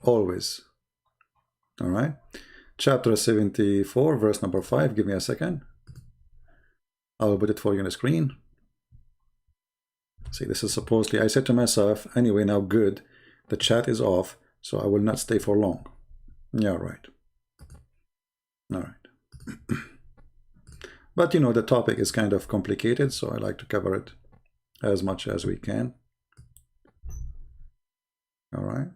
Always. All right. Chapter 74, verse number 5. Give me a second. I will put it for you on the screen. See, this is supposedly, I said to myself, anyway, now good, the chat is off, so I will not stay for long. Yeah, right. All right. But you know, the topic is kind of complicated, so I like to cover it as much as we can. All right.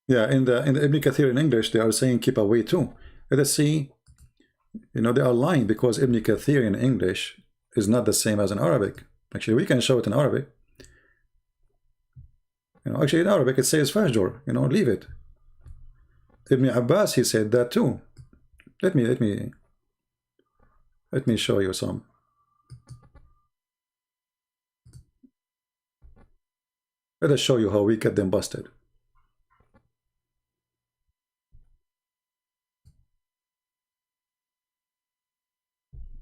Yeah, in the Ibn Kathir in English, they are saying keep away too. Let us see. You know, they are lying because Ibn Kathir in English is not the same as in Arabic. Actually, we can show it in Arabic. You know, actually in Arabic it says fajr. You know, leave it. Ibn Abbas, he said that too. Let me show you some. Let us show you how we get them busted.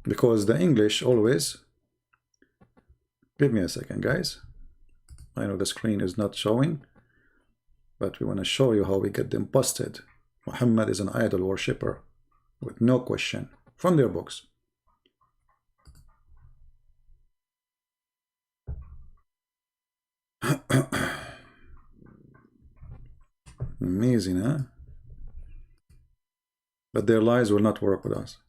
Because the English always, give me a second, guys. I know the screen is not showing, but we want to show you how we get them busted. Muhammad is an idol worshipper, with no question, from their books. Amazing, huh? But their lies will not work with us.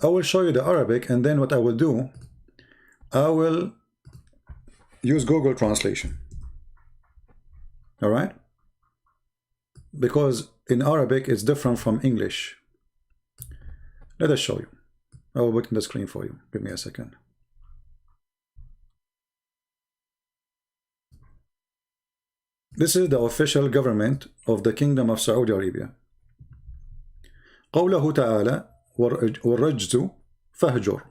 I will show you the Arabic, and then what I will do, I will use Google Translation. All right? Because in Arabic it's different from English. Let us show you. I will put in the screen for you. Give me a second. This is the official government of the Kingdom of Saudi Arabia. قوله تعالى والرجز فهجر.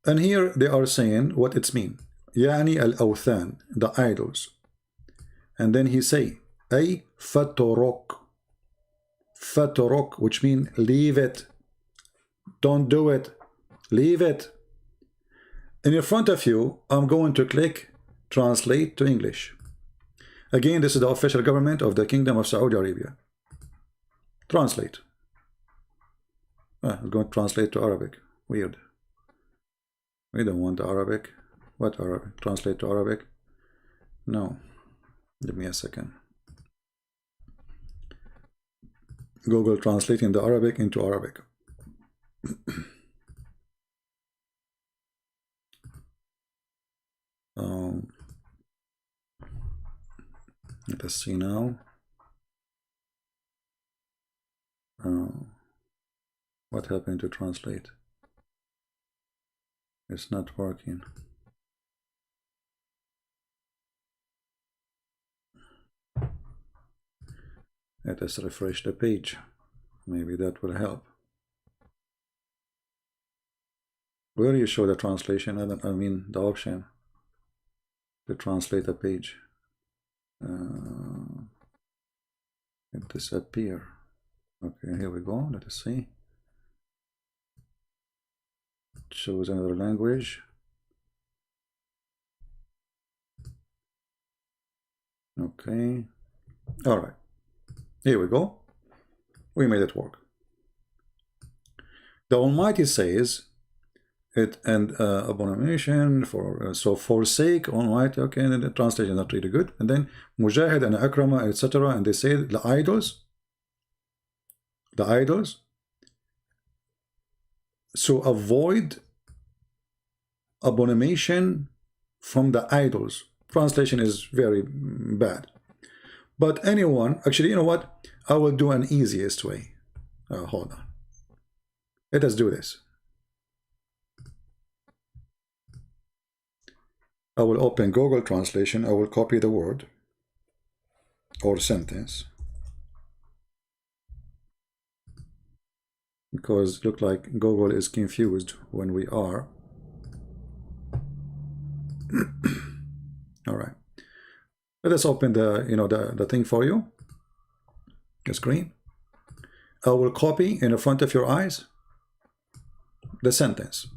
And here they are saying what it's mean. يعني الأوثان, the idols. And then he say أي فترك. فترك, which mean leave it. Don't do it. Leave it. And in front of you, I'm going to click translate to English. Again, this is the official government of the Kingdom of Saudi Arabia. Translate. I'm going to translate to Arabic. Weird. We don't want Arabic. What Arabic? Translate to Arabic? No. Give me a second. Google translating the Arabic into Arabic. Let's see now. What happened to translate? It's not working. Let us refresh the page. Maybe that will help. Where you show the translation? I mean the option to translate a page. It disappear. Okay, here we go. Let us see. It shows another language. Okay. All right. Here we go. We made it work. The Almighty says it and abomination for so forsake Almighty. Okay, and the translation is not really good. And then Mujahid and Akrama, etc. And they say the idols. The idols. So avoid abomination from the idols. Translation is very bad. But anyone, actually, you know what? I will do an easiest way. Hold on. Let us do this. I will open Google Translation. I will copy the word or sentence. Because it looks like Google is confused when we are. All right. Let us open the the thing for you. The screen. I will copy in the front of your eyes the sentence.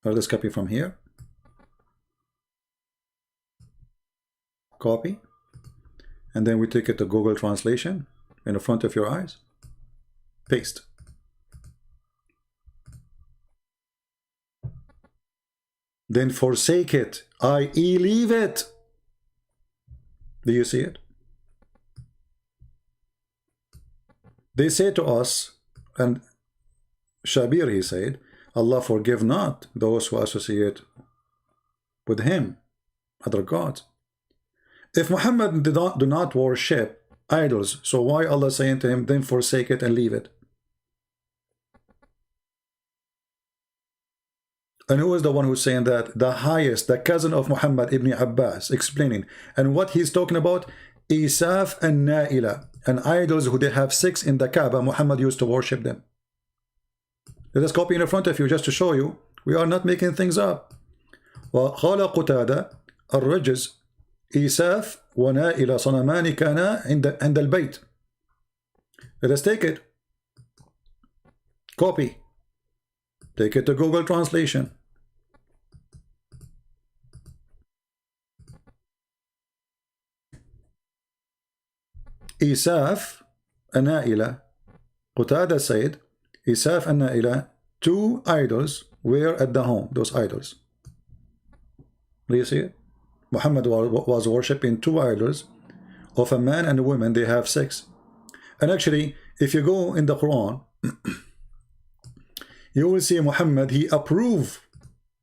Let us copy from here. Copy. And then we take it to Google Translation in the front of your eyes. Paste. Then forsake it, i.e. leave it. Do you see it? They say to us, and Shabir, he said, Allah forgive not those who associate with him, other gods. If Muhammad do not worship idols, so why Allah saying to him, then forsake it and leave it? And who is the one who's saying that? The highest, the cousin of Muhammad ibn Abbas, explaining. And what he's talking about, Isaf and Naila, and idols who they have 6 in the Kaaba, Muhammad used to worship them. Let us copy in front of you just to show you we are not making things up. وقال قتادة الرجز إيساف ونائل صنمان كانا عند البيت. Let us take it. Copy. Take it to Google Translation. Isaf and Naila. Qatada said, Isaf and Naila, 2 idols were at the home, those idols. Do you see it? Muhammad was worshipping 2 idols of a man and a woman. They have 6. And actually, if you go in the Quran, you will see Muhammad, he approved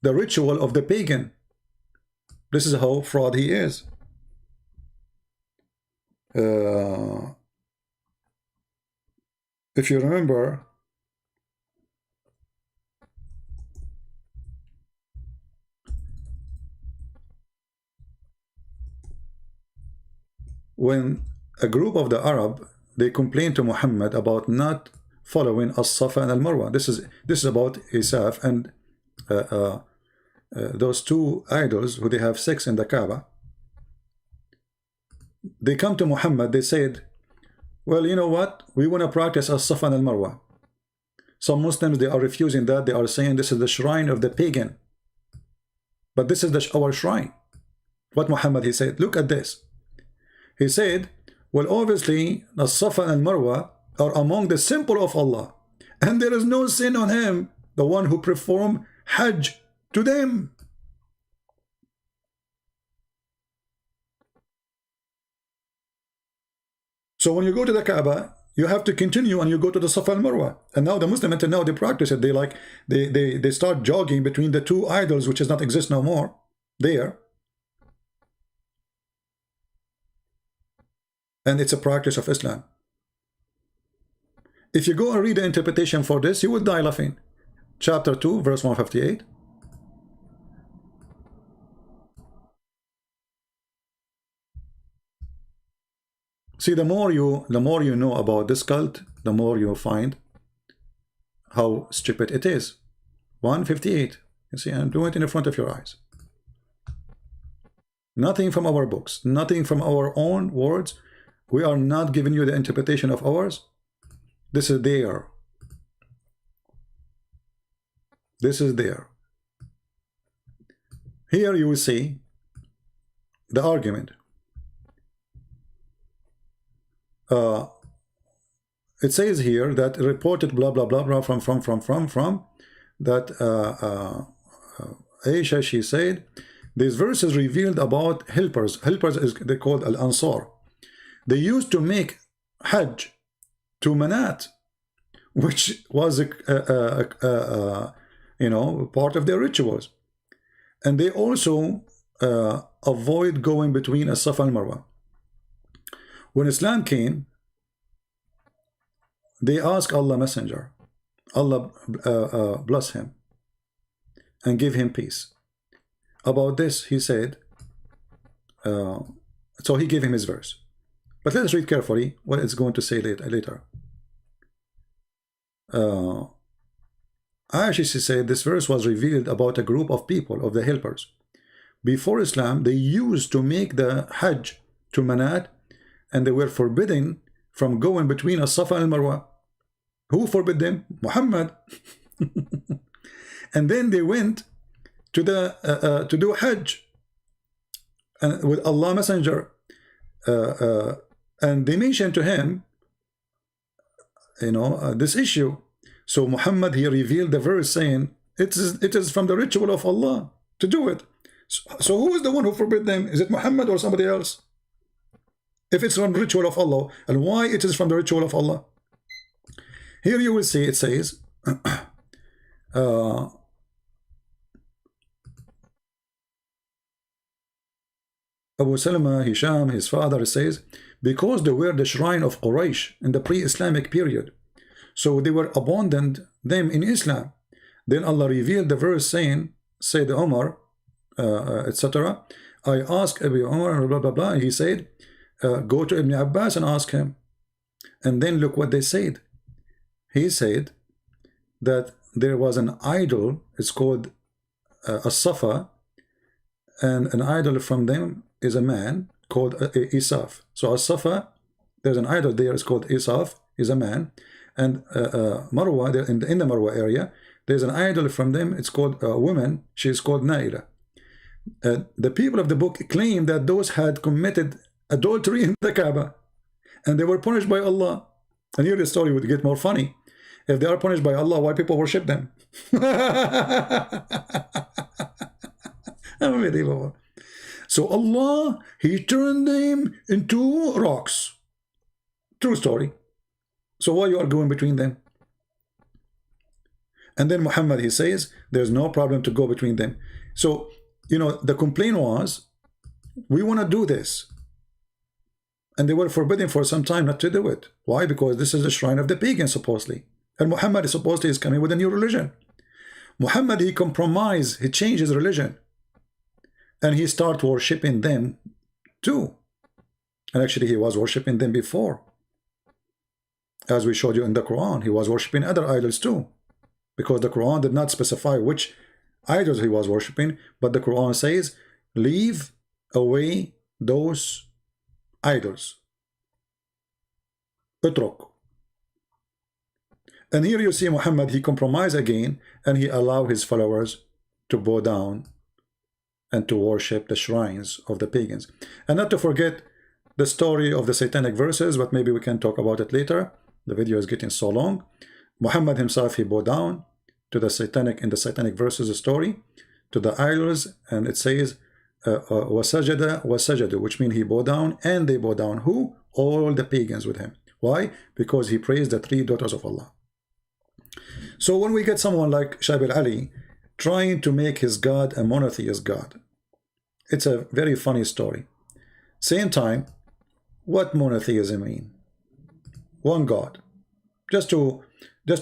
the ritual of the pagan. This is how fraud he is. If you remember, when a group of the Arab, they complained to Muhammad about not following as-Safa and al-Marwa. This is about Isaf and those 2 idols who they have 6 in the Kaaba. They come to Muhammad, they said, well, you know what? We want to practice as-Safa and al-Marwa. Some Muslims, they are refusing that. They are saying this is the shrine of the pagan. But this is our shrine. What Muhammad, he said, look at this. He said, well, obviously, the Safa and Marwa are among the symbol of Allah. And there is no sin on him, the one who perform Hajj to them. So when you go to the Kaaba, you have to continue and you go to the Safa and Marwa. And now the Muslim, until now, they practice it. They start jogging between the two idols, which does not exist no more there. And it's a practice of Islam. If you go and read the interpretation for this, you would die laughing. Chapter 2, verse 158. See, the more you know about this cult, the more you find how stupid it is. 158. You see, I'm doing it in the front of your eyes. Nothing from our books, nothing from our own words. We are not giving you the interpretation of ours. This is there. This is there. Here you will see the argument. It says here that reported blah blah blah blah from that Aisha, she said these verses revealed about helpers. Helpers is they called al-Ansar. They used to make Hajj to Manat, which was you know, part of their rituals, and they also avoid going between as-Safa and Marwa. When Islam came, they asked Allah Messenger, Allah bless him and give him peace. About this, he said, so he gave him his verse. But let us read carefully what it's going to say later. Aisha, she said, this verse was revealed about a group of people, of the helpers. Before Islam, they used to make the Hajj to Manat, and they were forbidden from going between as-Safa and Marwa. Who forbid them? Muhammad. And then they went to the to do Hajj with Allah Messenger, and they mentioned to him, you know, this issue. So Muhammad, he revealed the verse saying it is from the ritual of Allah to do it. So who is the one who forbid them? Is it Muhammad or somebody else? If it's from the ritual of Allah, and why it is from the ritual of Allah? Here you will see it says Abu Salama, Hisham, his father, says, because they were the shrine of Quraysh in the pre-Islamic period, so they were abandoned them in Islam. Then Allah revealed the verse saying, said Umar, etc. I asked Abu Umar, blah blah blah. He said, go to Ibn Abbas and ask him. And then look what they said. He said that there was an idol, it's called as-Safa, and an idol from them is a man called Isaf. So as-Safa, there's an idol there, it's called Isaf, is a man. And Marwa, in the Marwa area, there's an idol from them, it's called a woman, she is called Naila. The people of the book claim that those had committed adultery in the Kaaba, and they were punished by Allah. And here the story would get more funny. If they are punished by Allah, why people worship them? Unbelievable. So Allah, he turned them into rocks. True story. So why you are going between them? And then Muhammad, he says, there's no problem to go between them. So, you know, the complaint was, we want to do this. And they were forbidden for some time not to do it. Why? Because this is the shrine of the pagans, supposedly. And Muhammad is supposedly is coming with a new religion. Muhammad, he compromised, he changed his religion. And he started worshipping them too. And actually, he was worshipping them before. As we showed you in the Quran, he was worshipping other idols too. Because the Quran did not specify which idols he was worshipping, but the Quran says, leave away those idols. Utruk. And here you see Muhammad, he compromised again, and he allowed his followers to bow down and to worship the shrines of the pagans. And not to forget the story of the satanic verses, but maybe we can talk about it later. The video is getting so long. Muhammad himself, he bowed down to the satanic, in the satanic verses story, to the idols, and it says, wasajada wasajadu, which means he bowed down, and they bowed down. Who? All the pagans with him. Why? Because he praised the three daughters of Allah. So when we get someone like Shabir Ali trying to make his God a monotheist God, it's a very funny story. Same time, what monotheism mean? One God. Just to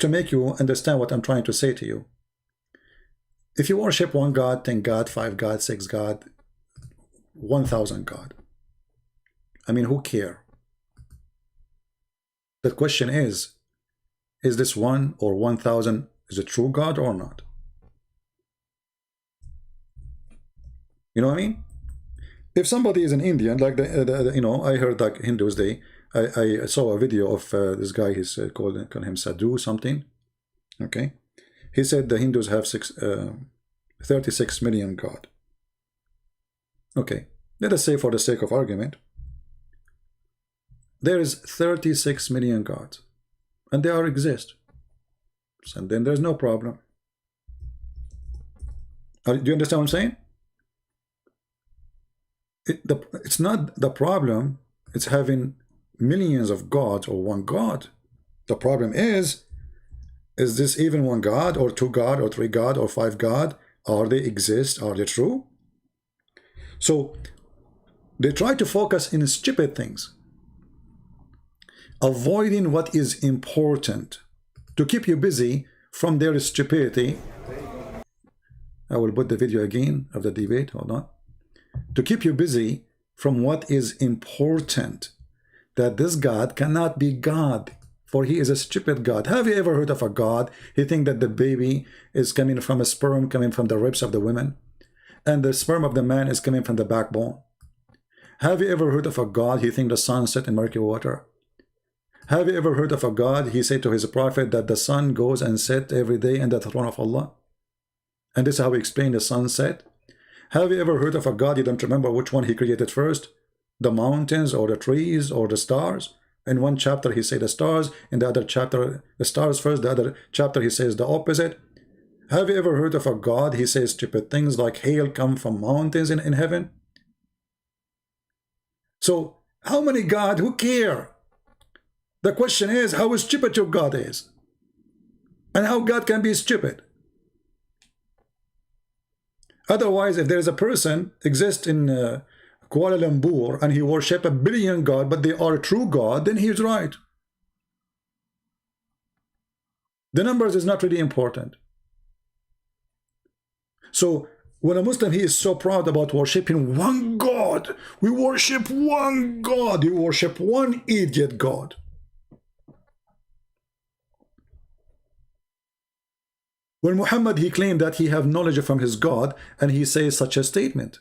make you understand what I'm trying to say to you. If you worship one God, 10 God, 5 God, 6 God, 1,000 God, I mean, who care? The question is this 1 or 1,000 is a true God or not? You know what I mean? If somebody is an Indian, like you know, I heard like Hindus, I saw a video of this guy. He's called him Sadhu something. Okay, he said the Hindus have 36 million God. Okay, let us say for the sake of argument, there is 36 million gods, and they are exist. And then there's no problem. Do you understand what I'm saying? It's not the problem. It's having millions of gods or one God. The problem is this even one God or 2 God or 3 God or 5 God? Are they exist? Are they true? So they try to focus in stupid things, avoiding what is important to keep you busy from their stupidity. I will put the video again of the debate. Hold on. To keep you busy from what is important, that this God cannot be God, for he is a stupid God. Have you ever heard of a God? He think that the baby is coming from a sperm coming from the ribs of the women, and the sperm of the man is coming from the backbone. Have you ever heard of a God? He think the sun set in murky water. Have you ever heard of a God? He said to his prophet that the sun goes and set every day in the throne of Allah, and this is how he explained the sunset. Have you ever heard of a God? You don't remember which one he created first? The mountains or the trees or the stars? In one chapter he said the stars, in the other chapter the stars first, the other chapter he says the opposite. Have you ever heard of a God? He says stupid things like hail come from mountains in heaven. So how many God? Who care? The question is how stupid your God is, and how God can be stupid. Otherwise, if there is a person exists in Kuala Lumpur and he worship 1 billion God, but they are a true God, then he's right. The numbers is not really important. So when a Muslim, he is so proud about worshiping one God. We worship one God. You worship one idiot God. When Muhammad, he claimed that he have knowledge from his God, and he says such a statement.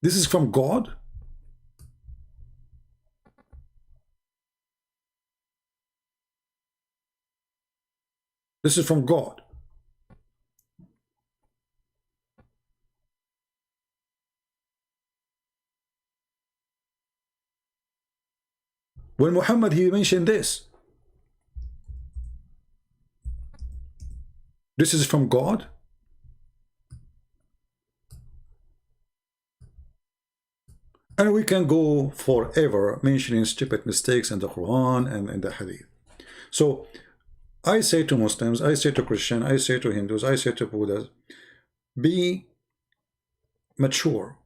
This is from God? This is from God. When Muhammad, he mentioned this. This is from God. And we can go forever mentioning stupid mistakes in the Quran and in the Hadith. So I say to Muslims, I say to Christians, I say to Hindus, I say to Buddhas, be mature.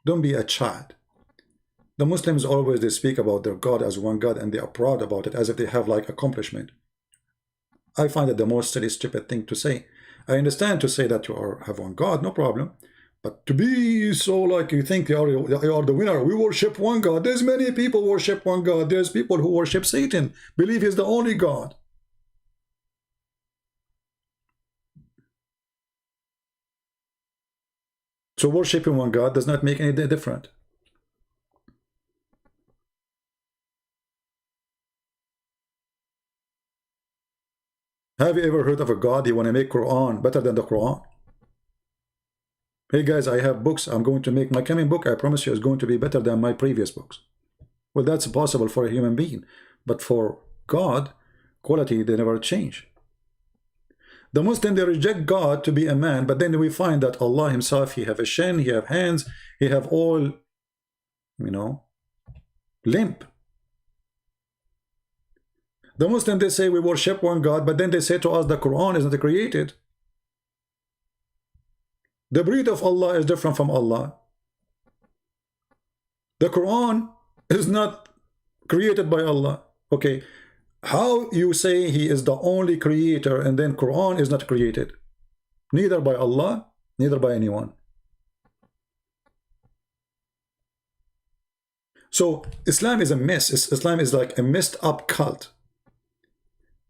Don't be a child. The Muslims always, they speak about their God as one God, and they are proud about it as if they have like accomplishment. I find it the most silly, stupid thing to say. I understand to say that you have one God, no problem. But to be so like you think you are the winner, we worship one God. There's many people worship one God. There's people who worship Satan, believe he's the only God. So worshiping one God does not make any difference. Have you ever heard of a God? He want to make Quran better than the Quran? Hey guys, I have books. I'm going to make my coming book. I promise you, is going to be better than my previous books. Well, that's possible for a human being, but for God, quality, they never change. The Muslim, they reject God to be a man, but then we find that Allah himself, he have a shin, he have hands, he have all, you know, limp. The Muslim, they say we worship one God, but then they say to us the Quran is not created. The breed of Allah is different from Allah. The Quran is not created by Allah. Okay, how you say he is the only creator and then Quran is not created? Neither by Allah, neither by anyone. So Islam is a mess. Islam is like a messed up cult.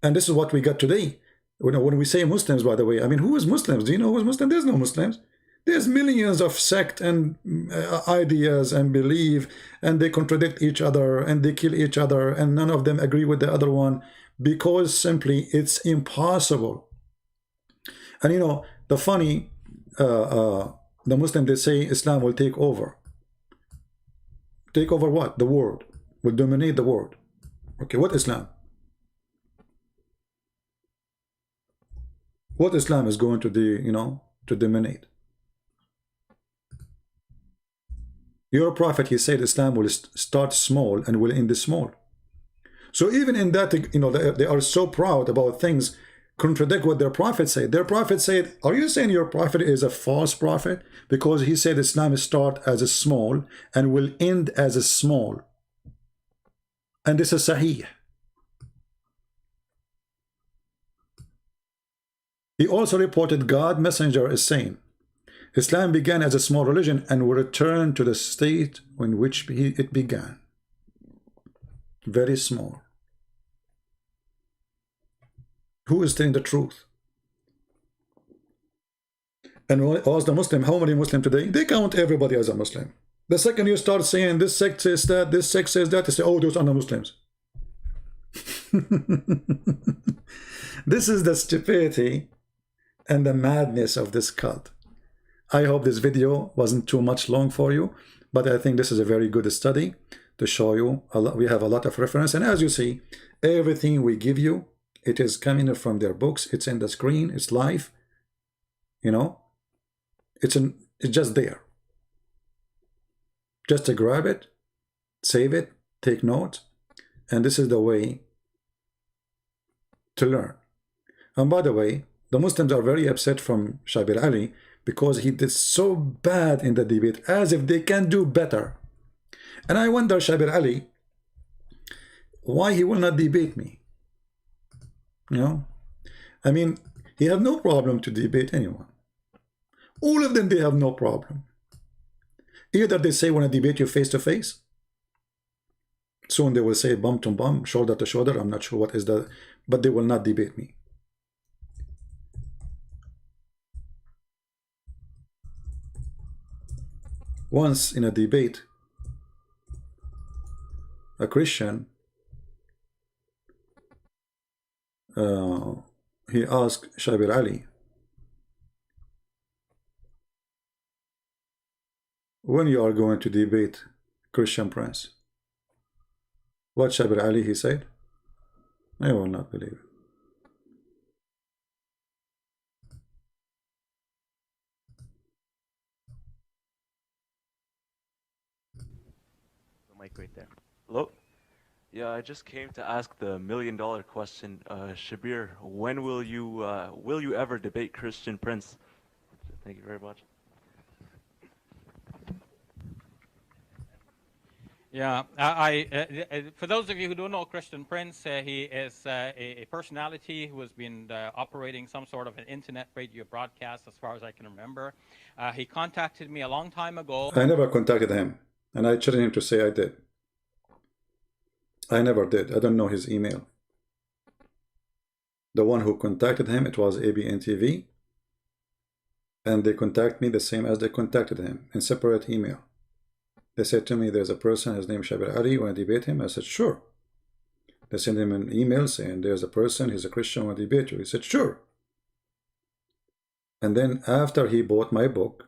And this is what we got today. When we say Muslims, by the way, I mean, who is Muslims? Do you know who is Muslim? There's no Muslims. There's millions of sect and ideas and belief, and they contradict each other and they kill each other, and none of them agree with the other one because simply it's impossible. And you know, the funny, the Muslim, they say Islam will take over. Take over what? The world. Will dominate the world. Okay, what Islam? What Islam is going to do, you know, to dominate? Your prophet, he said Islam will start small and will end small. So even in that, you know, they are so proud about things contradict what their prophet said. Their prophet said, are you saying your prophet is a false prophet? Because he said Islam start as a small and will end as a small. And this is Sahih. He also reported God messenger is saying, Islam began as a small religion and will return to the state in which it began. Very small. Who is telling the truth? And as the Muslim, how many Muslims today? They count everybody as a Muslim. The second you start saying this sect says that, this sect says that, they say, oh, those are not Muslims. This is the stupidity and the madness of this cult. I hope this video wasn't too much long for you, but I think this is a very good study to show you a lot. We have a lot of reference, and as you see, everything we give you, it is coming from their books. It's in the screen. It's live. You know, it's just there. Just to grab it, save it, take notes, and this is the way to learn. And by the way, the Muslims are very upset from Shabir Ali because he did so bad in the debate, as if they can do better. And I wonder, Shabir Ali, why he will not debate me? You know, I mean, he have no problem to debate anyone. All of them, they have no problem. Either they say, want to debate you face to face. Soon they will say bum to bum, shoulder to shoulder. I'm not sure what is that, but they will not debate me. Once in a debate, a Christian, he asked Shabir Ali, when you are going to debate Christian Prince? What Shabir Ali, he said? I will not believe it. The mic right there. Hello? Yeah, I just came to ask the million-dollar question. Shabir, when will you ever debate Christian Prince? Thank you very much. Yeah, for those of you who don't know Christian Prince, he is a personality who has been operating some sort of an internet radio broadcast, as far as I can remember. He contacted me a long time ago. I never contacted him, and I challenge him to say I did. I never did. I don't know his email. The one who contacted him, it was ABN TV, and they contact me the same as they contacted him in separate email. They said to me, there's a person, his name is Shabir Ali, you want to debate him? I said, sure. They sent him an email saying, there's a person, he's a Christian, want to debate you? He said, sure. And then after he bought my book,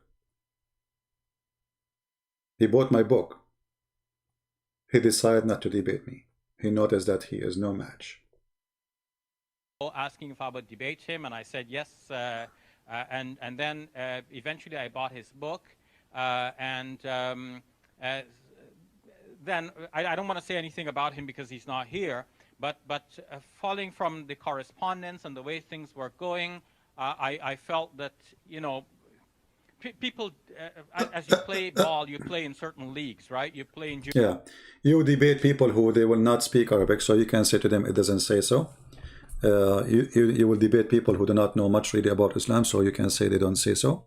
he decided not to debate me. He noticed that he is no match. asking if I would debate him, and I said yes. And then eventually I bought his book, and then I don't want to say anything about him because he's not here. But following from the correspondence and the way things were going, I felt that, you know, people, as you play ball, you play in certain leagues, right? You play in. Yeah, you debate people who they will not speak Arabic, so you can say to them it doesn't say so. You will debate people who do not know much really about Islam, so you can say they don't say so,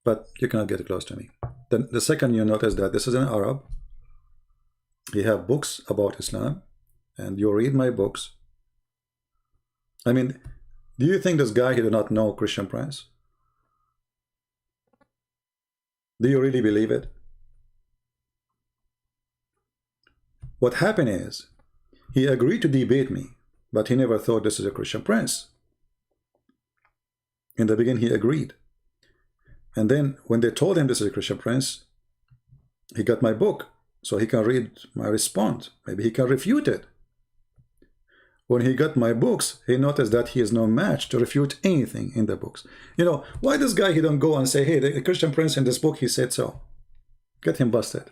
but you cannot get close to me. Then the second, you notice that this is an Arab. He have books about Islam, and you read my books. I mean, do you think this guy, he do not know Christian Prince? Do you really believe it? What happened is, he agreed to debate me, but he never thought this is a Christian Prince. In the beginning, he agreed. And then when they told him this is a Christian Prince, he got my book, so he can read my response. Maybe he can refute it. When he got my books, he noticed that he is no match to refute anything in the books. You know, why this guy, he don't go and say, hey, the Christian Prince in this book, he said so. Get him busted.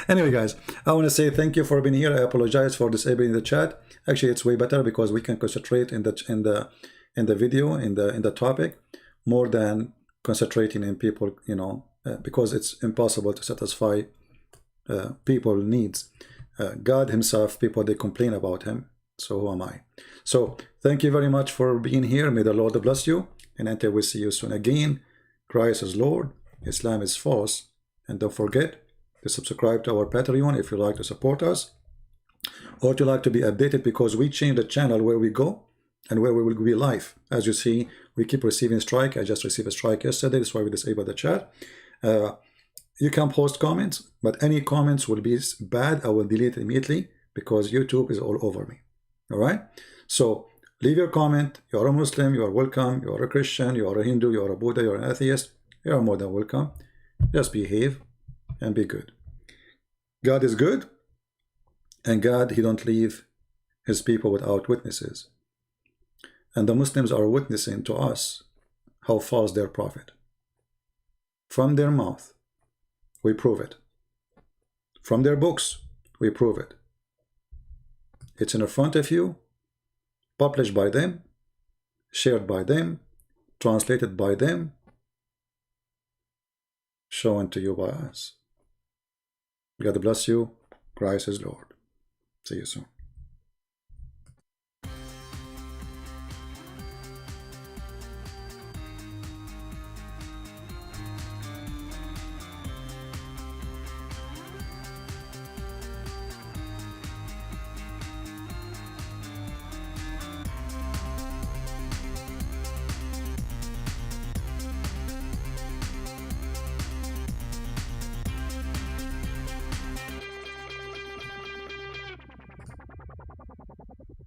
Anyway, guys, I want to say thank you for being here. I apologize for disabling the chat. Actually, it's way better because we can concentrate in the video, in the topic, more than concentrating in people, you know, because it's impossible to satisfy people needs. God himself, people, they complain about him, so who am I? So thank you very much for being here. May the Lord bless you, and until we see you soon again, Christ is Lord, Islam is false, and don't forget to subscribe to our Patreon if you like to support us, or to like to be updated, because we change the channel where we go and where we will be live. As you see, we keep receiving strike. I just received a strike yesterday. That's why we disabled the chat. You can post comments, but any comments will be bad. I will delete it immediately because YouTube is all over me. All right? So leave your comment. You are a Muslim, you are welcome. You are a Christian, you are a Hindu, you are a Buddha, you are an atheist. You are more than welcome. Just behave and be good. God is good, and God, he don't leave his people without witnesses. And the Muslims are witnessing to us how false their prophet. From their mouth, we prove it. From their books, we prove it. It's in front of you, published by them, shared by them, translated by them, shown to you by us. God bless you. Christ is Lord. See you soon.